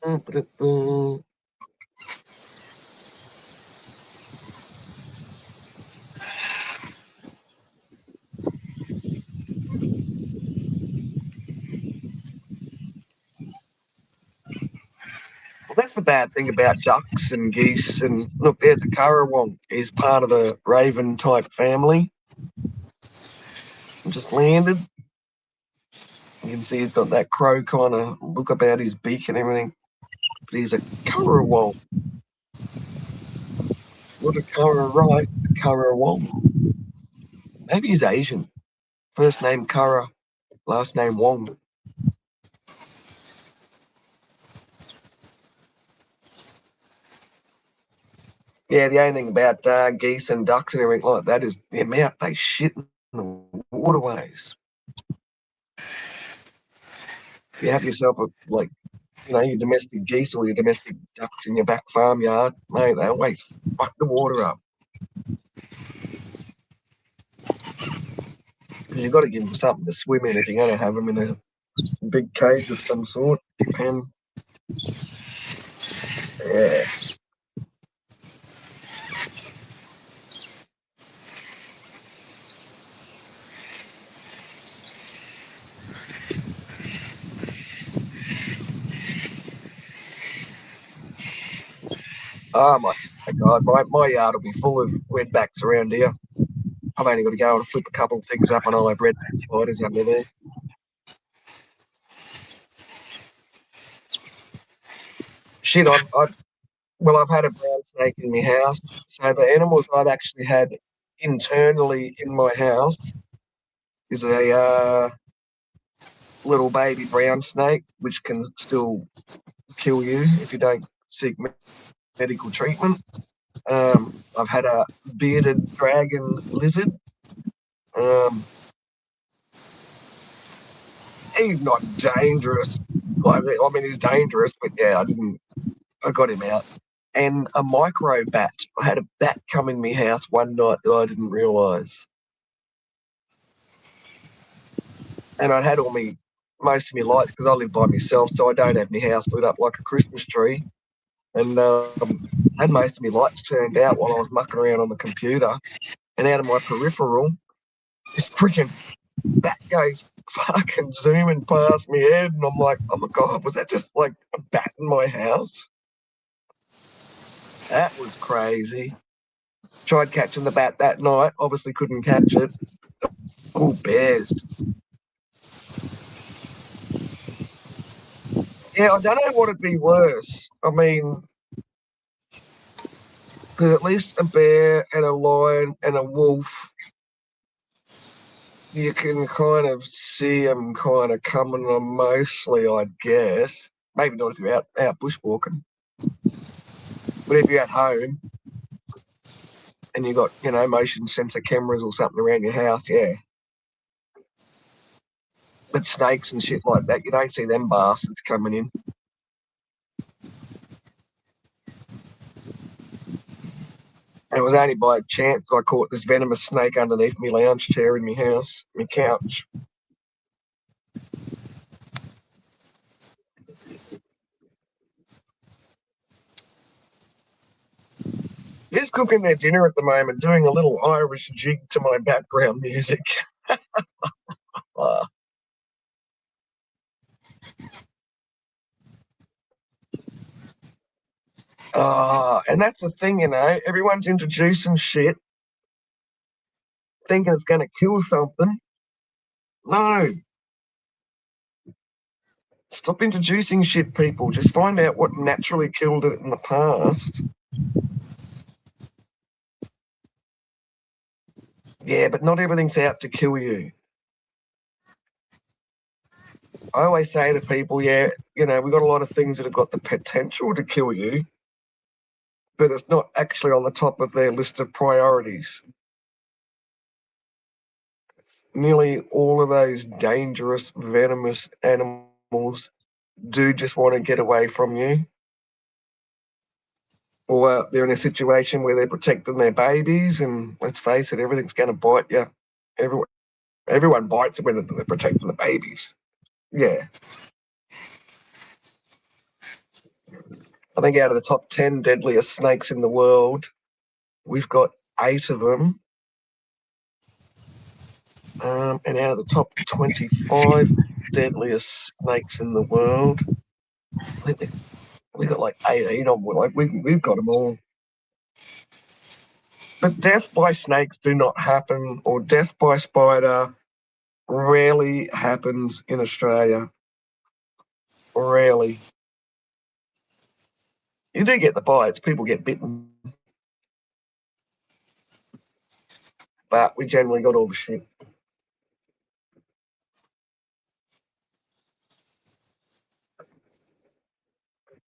Well, that's the bad thing about ducks and geese. And look, there's the currawong. He's part of the raven type family. Just landed. You can see he's got that crow kind of look about his beak and everything. But he's a currawong. Not a curra right, a currawong. Maybe he's Asian. First name Curra, last name Wong. Yeah, the only thing about geese and ducks and everything like that is the amount they shit in the waterways. If you have yourself your domestic geese or your domestic ducks in your back farmyard, mate, they always fuck the water up. Because you've got to give them something to swim in if you're going to have them in a big cage of some sort, pen. Yeah. Oh my God, my yard will be full of redbacks around here. I've only got to go and flip a couple of things up and I'll have redback spiders under there. Shit, I've had a brown snake in my house. So the animals I've actually had internally in my house is a little baby brown snake, which can still kill you if you don't seek medical treatment. I've had a bearded dragon lizard. He's not dangerous. I mean, he's dangerous, but yeah, I got him out. And a micro bat. I had a bat come in my house one night that I didn't realise. And I'd had most of my lights because I live by myself, so I don't have my house lit up like a Christmas tree. And had most of my lights turned out while I was mucking around on the computer. And out of my peripheral, this freaking bat goes fucking zooming past my head, and I'm like, oh my God, was that just like a bat in my house? That was crazy. Tried catching the bat that night, obviously couldn't catch it. Oh, bears. Yeah, I don't know what would be worse. I mean, because at least a bear and a lion and a wolf, you can kind of see them kind of coming on mostly, I guess. Maybe not if you're out bushwalking. But if you're at home and you've got, motion sensor cameras or something around your house, yeah. But snakes and shit like that, you don't see them bastards coming in. And it was only by chance I caught this venomous snake underneath my lounge chair in my house, my couch. Just cooking their dinner at the moment, doing a little Irish jig to my background music. And that's the thing, everyone's introducing shit thinking it's going to kill something. No. Stop introducing shit, people. Just find out what naturally killed it in the past. Yeah, but not everything's out to kill you. I always say to people, yeah, we've got a lot of things that have got the potential to kill you, but it's not actually on the top of their list of priorities. Nearly all of those dangerous, venomous animals do just want to get away from you. Or they're in a situation where they're protecting their babies, and let's face it, everything's going to bite you. Everyone bites when they're protecting the babies. Yeah. I think out of the top 10 deadliest snakes in the world, we've got 8 of them. And out of the top 25 deadliest snakes in the world, I think we've got like 18 of them. Like we've got them all. But death by snakes do not happen, or death by spider rarely happens in Australia. Rarely. You do get the bites, people get bitten. But we generally got all the shit.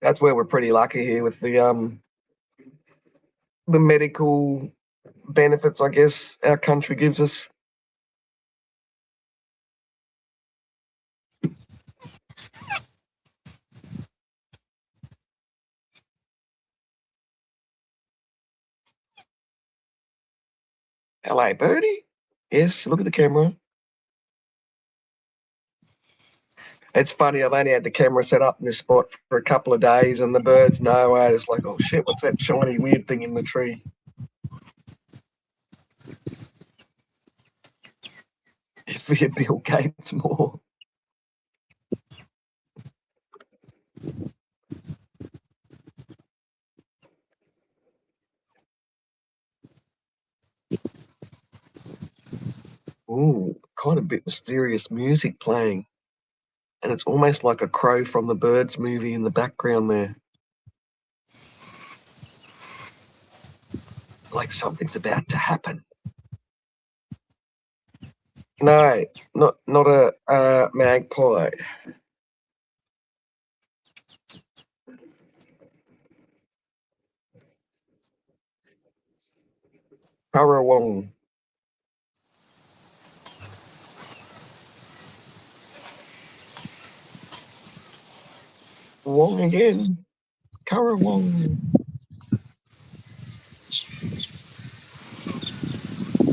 That's where we're pretty lucky here with the medical benefits, I guess, our country gives us. Hello, Birdie. Yes, look at the camera. It's funny, I've only had the camera set up in this spot for a couple of days, and the birds know it. It's like, oh shit, what's that shiny weird thing in the tree? You fear Bill Gates more. Ooh, kind of bit mysterious music playing. And it's almost like a crow from the Birds movie in the background there. Like something's about to happen. No, not a magpie. Currawong. Wong again. Currawong.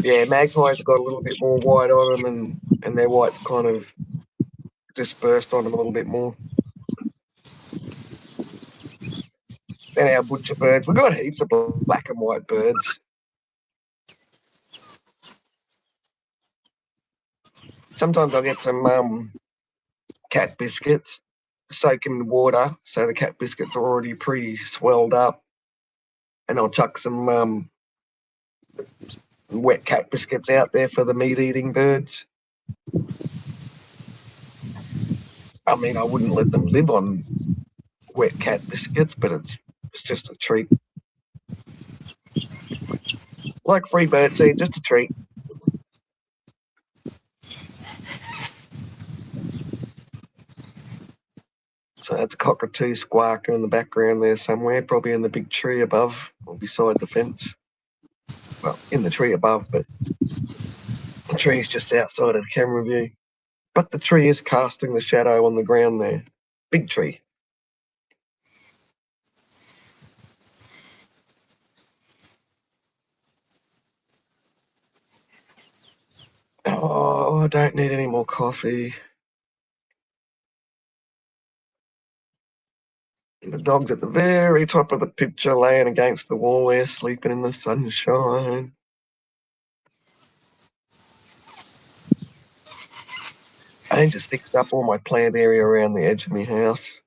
Yeah, magpies have got a little bit more white on them, and their white's kind of dispersed on them a little bit more. Then our butcher birds, we've got heaps of black and white birds. Sometimes I'll get some cat biscuits, soak them in water, so the cat biscuits are already pre-swelled up, and I'll chuck some wet cat biscuits out there for the meat-eating birds. I mean, I wouldn't let them live on wet cat biscuits, but it's just a treat. Like free bird seed, just a treat. So that's a cockatoo squawking in the background there somewhere, probably in the big tree above or beside the fence. Well, in the tree above, but the tree's just outside of the camera view. But the tree is casting the shadow on the ground there. Big tree. Oh, I don't need any more coffee. The dog's at the very top of the picture, laying against the wall there, sleeping in the sunshine. I just fixed up all my plant area around the edge of my house.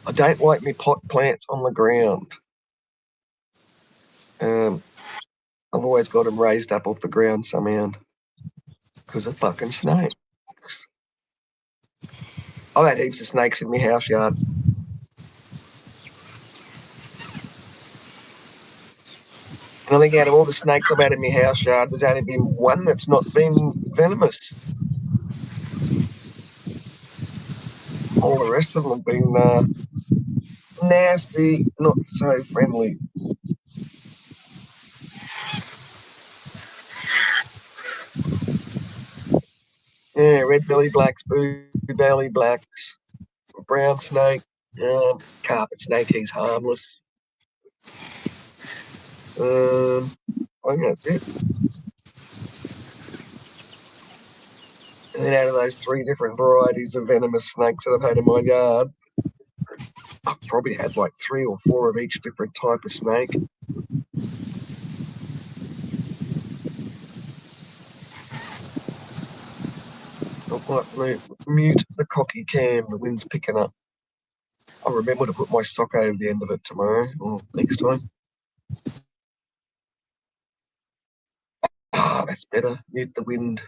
I don't like me pot plants on the ground. I've always got them raised up off the ground somehow because of fucking snakes. I've had heaps of snakes in my house yard. And I think out of all the snakes I've had in my house yard, there's only been one that's not been venomous. All the rest of them have been nasty, not so friendly. Yeah, red belly blacks, blue belly blacks, brown snake, carpet snake, he's harmless. I think that's it. And then out of those 3 different varieties of venomous snakes that I've had in my yard, I've probably had like 3 or 4 of each different type of snake. I might mute the cocky cam, the wind's picking up. I'll remember to put my sock over the end of it tomorrow or next time. Ah, that's better. Mute the wind.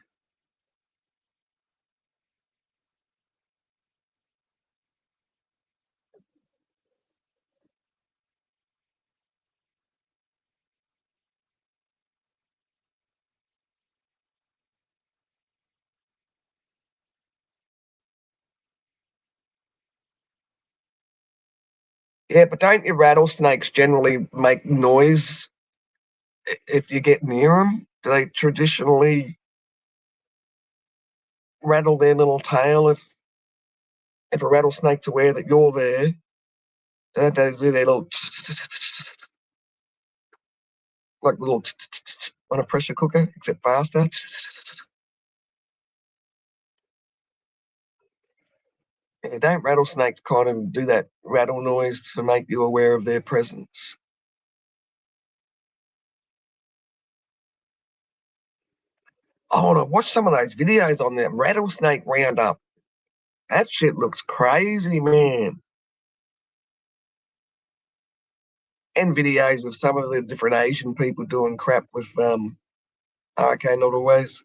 Yeah, but don't your rattlesnakes generally make noise if you get near them? Do they traditionally rattle their little tail if a rattlesnake's aware that you're there? Don't they do their little like little on a pressure cooker, except faster? Yeah, don't rattlesnakes kind of do that rattle noise to make you aware of their presence? I want to watch some of those videos on that rattlesnake roundup. That shit looks crazy, man. And videos with some of the different Asian people doing crap with okay, not always.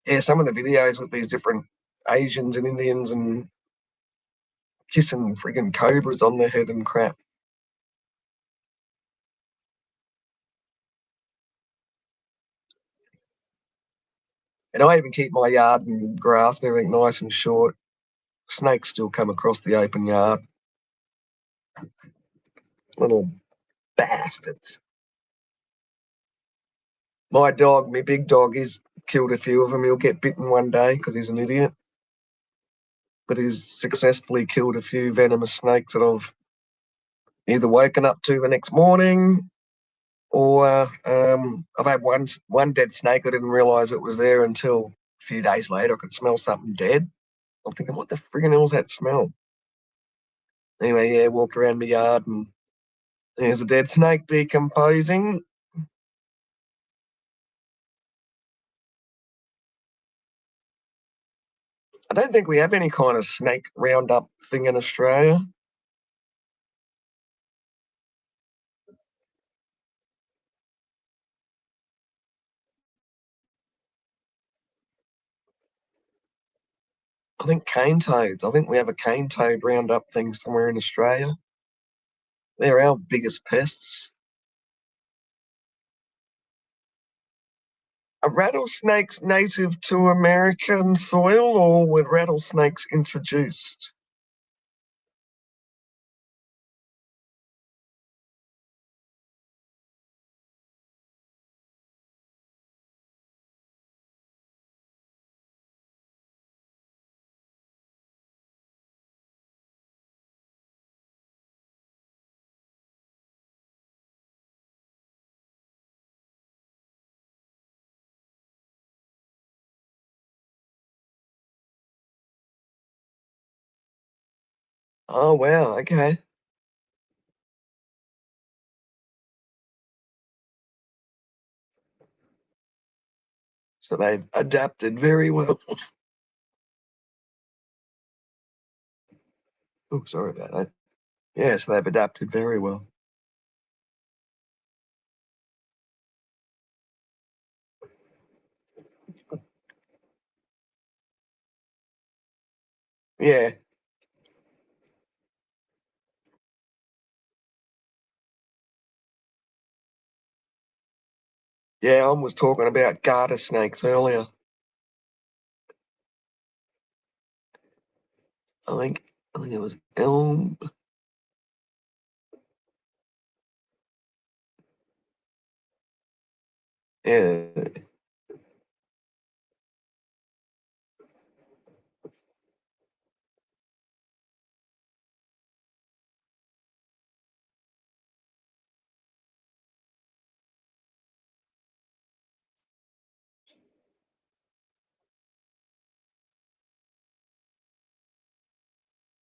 Yeah, some of the videos with these different Asians and Indians and kissing friggin' cobras on their head and crap. And I even keep my yard and grass and everything nice and short. Snakes still come across the open yard. Little bastards. My dog, my big dog, he's killed a few of them. He'll get bitten one day because he's an idiot. But he's successfully killed a few venomous snakes that I've either woken up to the next morning or I've had one dead snake. I didn't realise it was there until a few days later. I could smell something dead. I'm thinking, what the friggin' hell's that smell? Anyway, yeah, walked around my yard and there's a dead snake decomposing. I don't think we have any kind of snake roundup thing in Australia. I think cane toads. I think we have a cane toad roundup thing somewhere in Australia. They're our biggest pests. Are rattlesnakes native to American soil or were rattlesnakes introduced? Oh, wow, okay. So they've adapted very well. Oh, sorry about that. Yeah, so they've adapted very well. Yeah, yeah, I was talking about garter snakes earlier. I think I think it was elm. Yeah,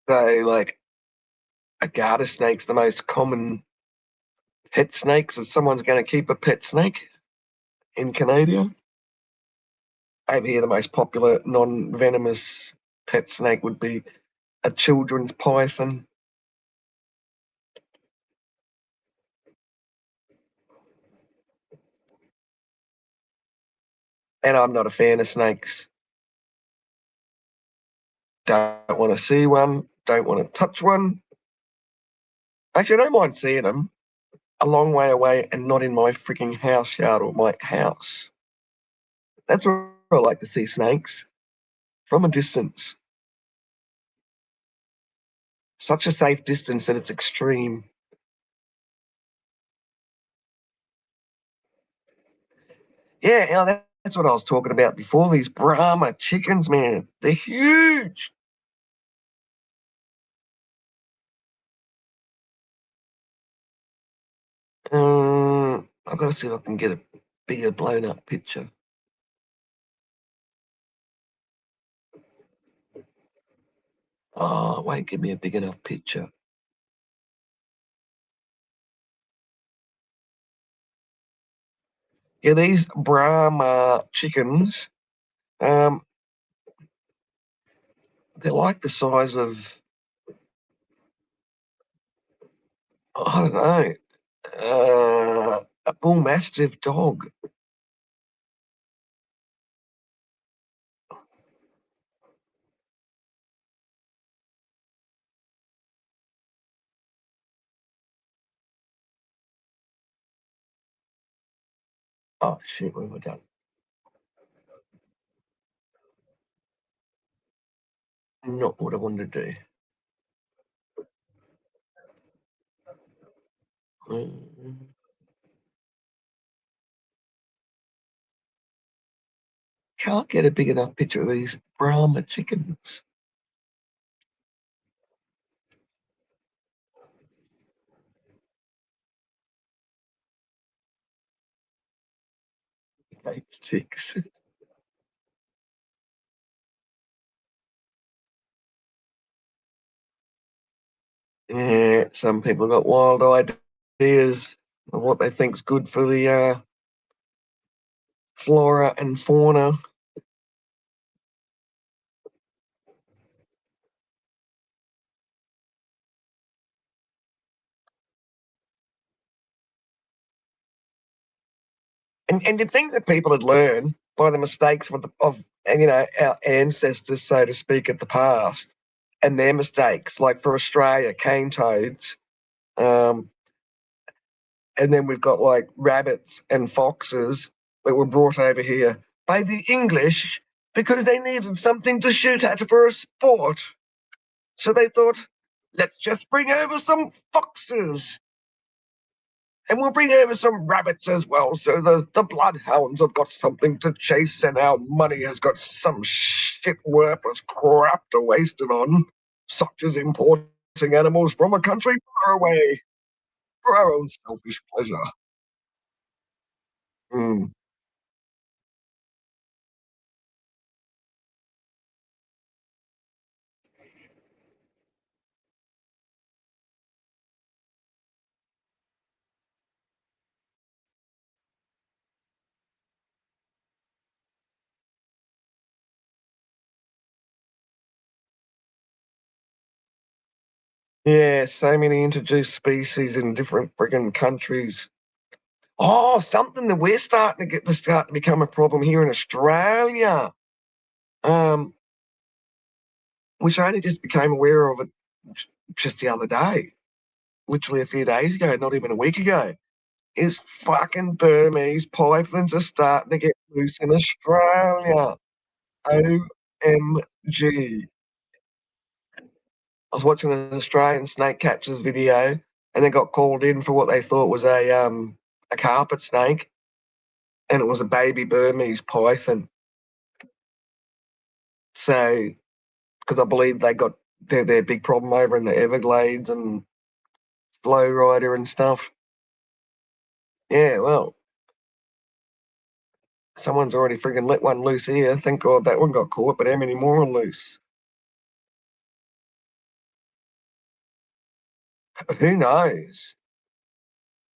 so like a garter snake's the most common pet snakes if someone's going to keep a pet snake in Canada. Over here, the most popular non-venomous pet snake would be a children's python. And I'm not a fan of snakes. Don't want to see one. Don't want to touch one. Actually, I don't mind seeing them a long way away and not in my freaking house yard or my house. That's where I like to see snakes from a distance. Such a safe distance that it's extreme. Yeah, now that's what I was talking about before. These Brahma chickens, man, they're huge. I've got to see if I can get a bigger blown up picture. Oh, won't give me a big enough picture. Yeah, these Brahma chickens, they're like the size of, I don't know, a bull mastiff dog. Oh shit, what have I done? Not what I wanted to do. Mm, Can't get a big enough picture of these Brahma chickens. Cage chicks. Yeah, some people got wild ideas of what they think's good for the flora and fauna. And you'd think that people had learned by the mistakes of our ancestors, so to speak, at the past, and their mistakes. Like for Australia, cane toads, um, and then we've got like rabbits and foxes that were brought over here by the English because they needed something to shoot at for a sport. So they thought, let's just bring over some foxes. And we'll bring over some rabbits as well, so the bloodhounds have got something to chase, and our money has got some shit worthless crap to waste it on, such as importing animals from a country far away for our own selfish pleasure. Mm. Yeah, so many introduced species in different friggin' countries. Oh, something that we're starting to get to start to become a problem here in Australia. Um, which I only just became aware of it just the other day, literally a few days ago, not even a week ago, is fucking Burmese pythons are starting to get loose in Australia. OMG. I was watching an Australian snake catchers video and they got called in for what they thought was a carpet snake, and it was a baby Burmese python. So, because I believe they got their big problem over in the Everglades and flow rider and stuff. Yeah, well, someone's already friggin' let one loose here. Thank God that one got caught, but how many more are loose? Who knows?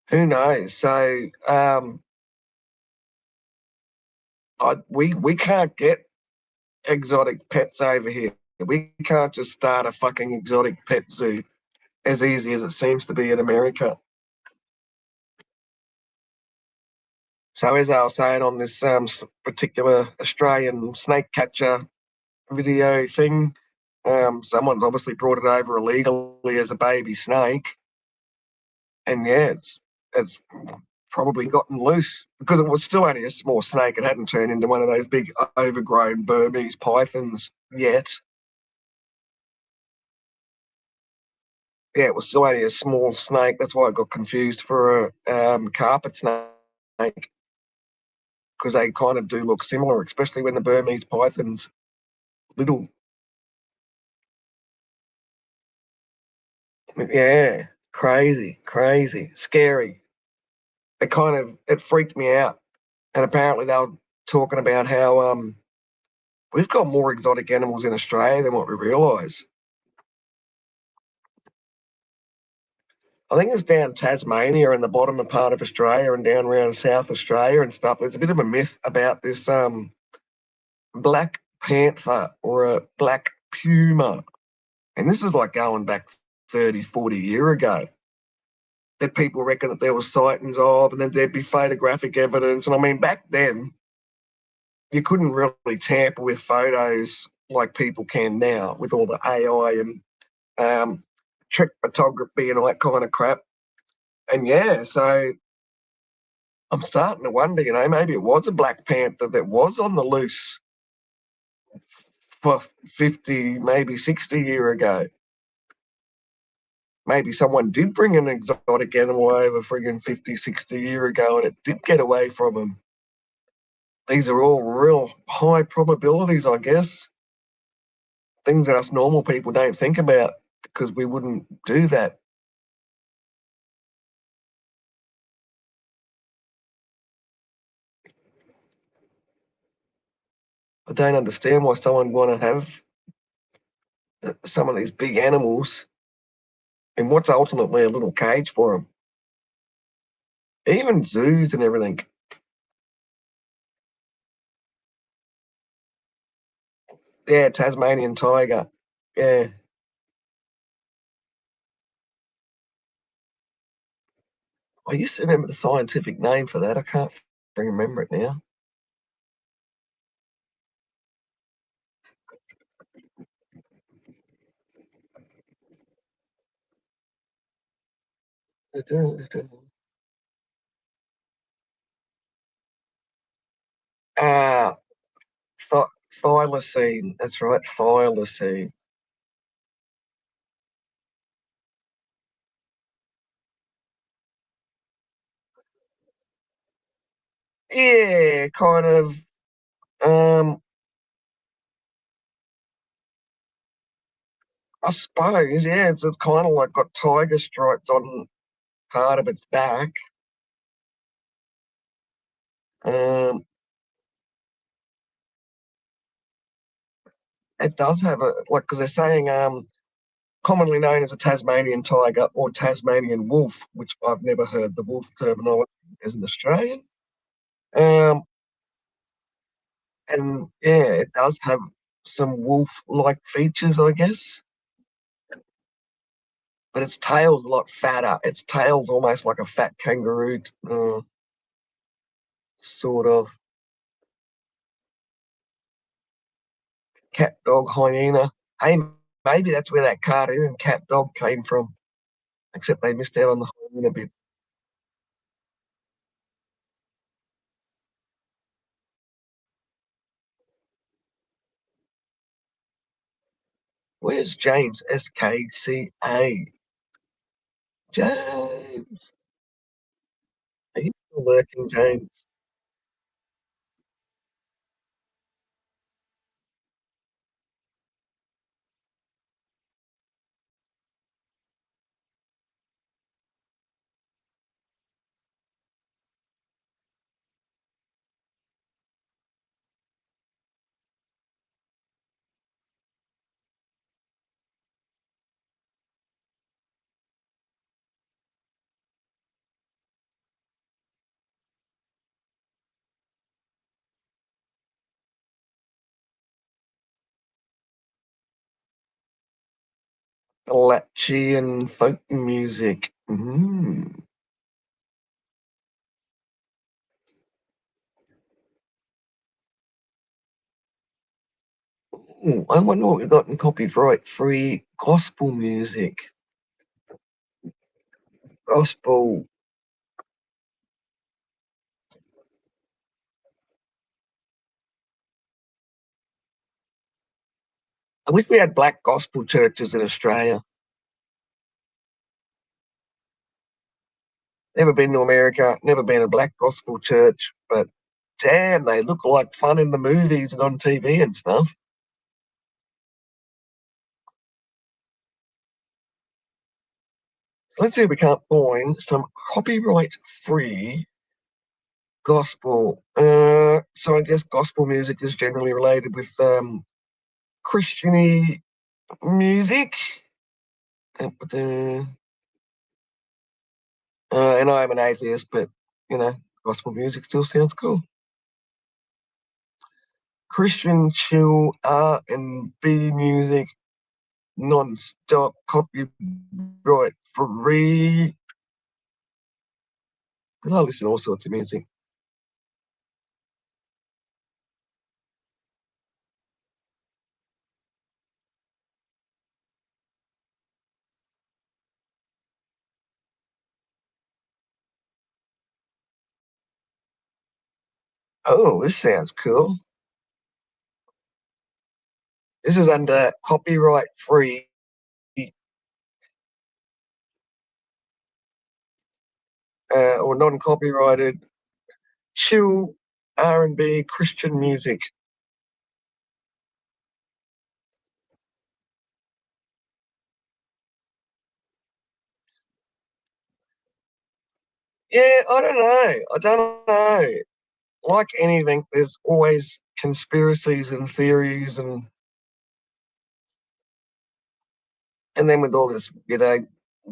Who knows? So we can't get exotic pets over here. We can't just start a fucking exotic pet zoo as easy as it seems to be in America. So as I was saying on this particular Australian snake catcher video thing, someone's obviously brought it over illegally as a baby snake, and yeah, it's probably gotten loose because it was still only a small snake. It hadn't turned into one of those big overgrown Burmese pythons yet. Yeah, it was still only a small snake. That's why I got confused for a carpet snake because they kind of do look similar, especially when the Burmese python's little. Yeah, crazy, crazy, scary. It freaked me out. And apparently they were talking about how we've got more exotic animals in Australia than what we realise. I think it's down Tasmania and the bottom part of Australia and down around South Australia and stuff. There's a bit of a myth about this black panther or a black puma. And this is like going back 30, 40 years ago. That people reckon that there was sightings of, and then there'd be photographic evidence. And I mean, back then, you couldn't really tamper with photos like people can now with all the AI and trick photography and all that kind of crap. And yeah, so I'm starting to wonder, maybe it was a black panther that was on the loose for 50, maybe 60 years ago. Maybe someone did bring an exotic animal over friggin' 50, 60 years ago and it did get away from them. These are all real high probabilities, I guess. Things that us normal people don't think about because we wouldn't do that. I don't understand why someone want to have some of these big animals in what's ultimately a little cage for them. Even zoos and everything. Yeah, Tasmanian tiger. Yeah. I used to remember the scientific name for that. I can't remember it now. Ah, thylacine. That's right, thylacine. Yeah, kind of. Um, I suppose. Yeah, it's kind of like got tiger stripes on part of its back. Um, it does have a like because they're saying commonly known as a Tasmanian tiger or Tasmanian wolf, which I've never heard the wolf terminology as an Australian. Um, and yeah, it does have some wolf-like features, I guess. But its tail's a lot fatter. Its tail's almost like a fat kangaroo, sort of. Cat, dog, hyena. Hey, maybe that's where that cartoon cat, dog came from. Except they missed out on the hyena bit. Where's James? SKCA. James. Are you still working, James? Latchian folk music. Ooh, I wonder what we've got in copyright free gospel music. Gospel. I wish we had black gospel churches in Australia. Never been to America, never been a black gospel church, but damn, they look like fun in the movies and on TV and stuff. Let's see if we can't find some copyright free gospel. So I guess gospel music is generally related with Christiany music. And I am an atheist, but gospel music still sounds cool. Christian chill R&B music, non-stop, copyright free. Because I listen to all sorts of music. Oh, this sounds cool. This is under copyright free or non-copyrighted chill R&B Christian music. Yeah, I don't know. Like anything, there's always conspiracies and theories, and then with all this,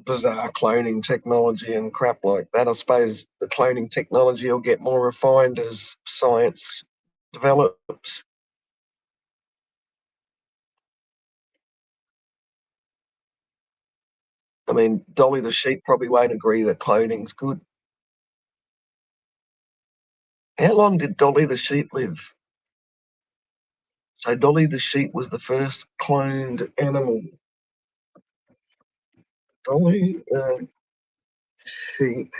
bizarre cloning technology and crap like that, I suppose the cloning technology will get more refined as science develops. I mean, Dolly the sheep probably won't agree that cloning's good. How long did Dolly the sheep live? So Dolly the sheep was the first cloned animal. Dolly sheep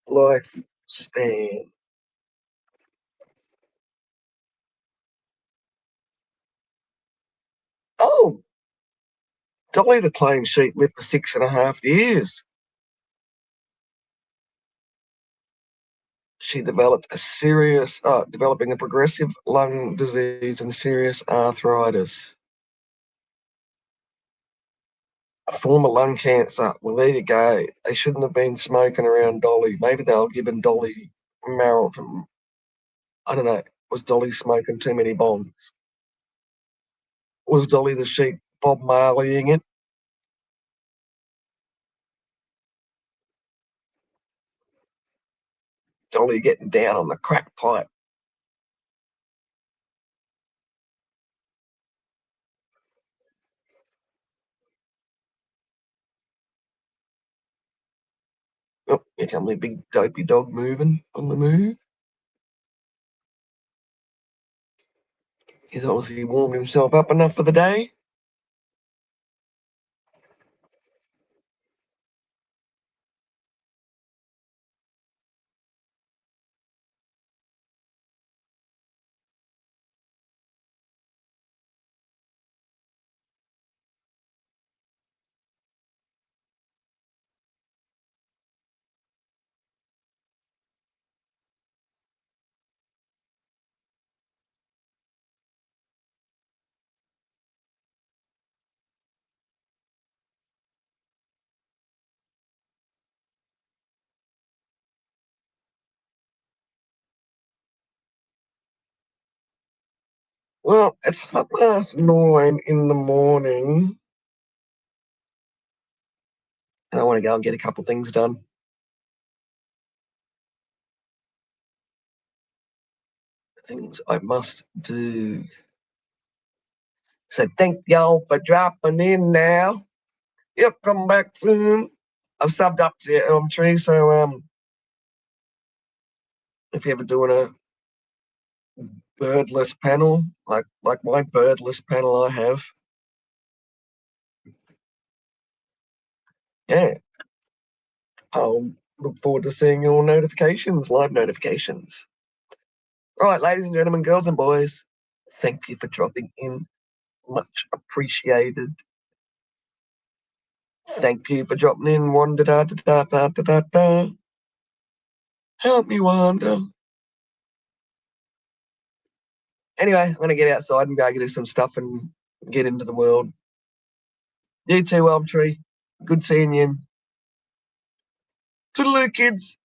lifespan. Oh, Dolly the cloned sheep lived for 6.5 years. She developed developing a progressive lung disease and serious arthritis. A form of lung cancer. Well, there you go. They shouldn't have been smoking around Dolly. Maybe they were giving Dolly marijuana. I don't know. Was Dolly smoking too many bongs? Was Dolly the sheep Bob Marleying it? Dolly getting down on the crack pipe? Oh, here comes the big dopey dog moving on the move. He's obviously warmed himself up enough for the day. Well, it's 9:30 in the morning, and I want to go and get a couple of things done. Things I must do. So thank y'all for dropping in now. You'll come back soon. I've subbed up to Tree, so if you're ever doing a birdless panel, like my birdless panel I have, yeah, I'll look forward to seeing your notifications, live notifications. Right, ladies and gentlemen, girls and boys, thank you for dropping in. Much appreciated. Thank you for dropping in. Wanda da da da da da da da. Help me, Wanda. Anyway, I'm gonna get outside and go do some stuff and get into the world. You too, Elm Tree. Good seeing you. Toodaloo, kids.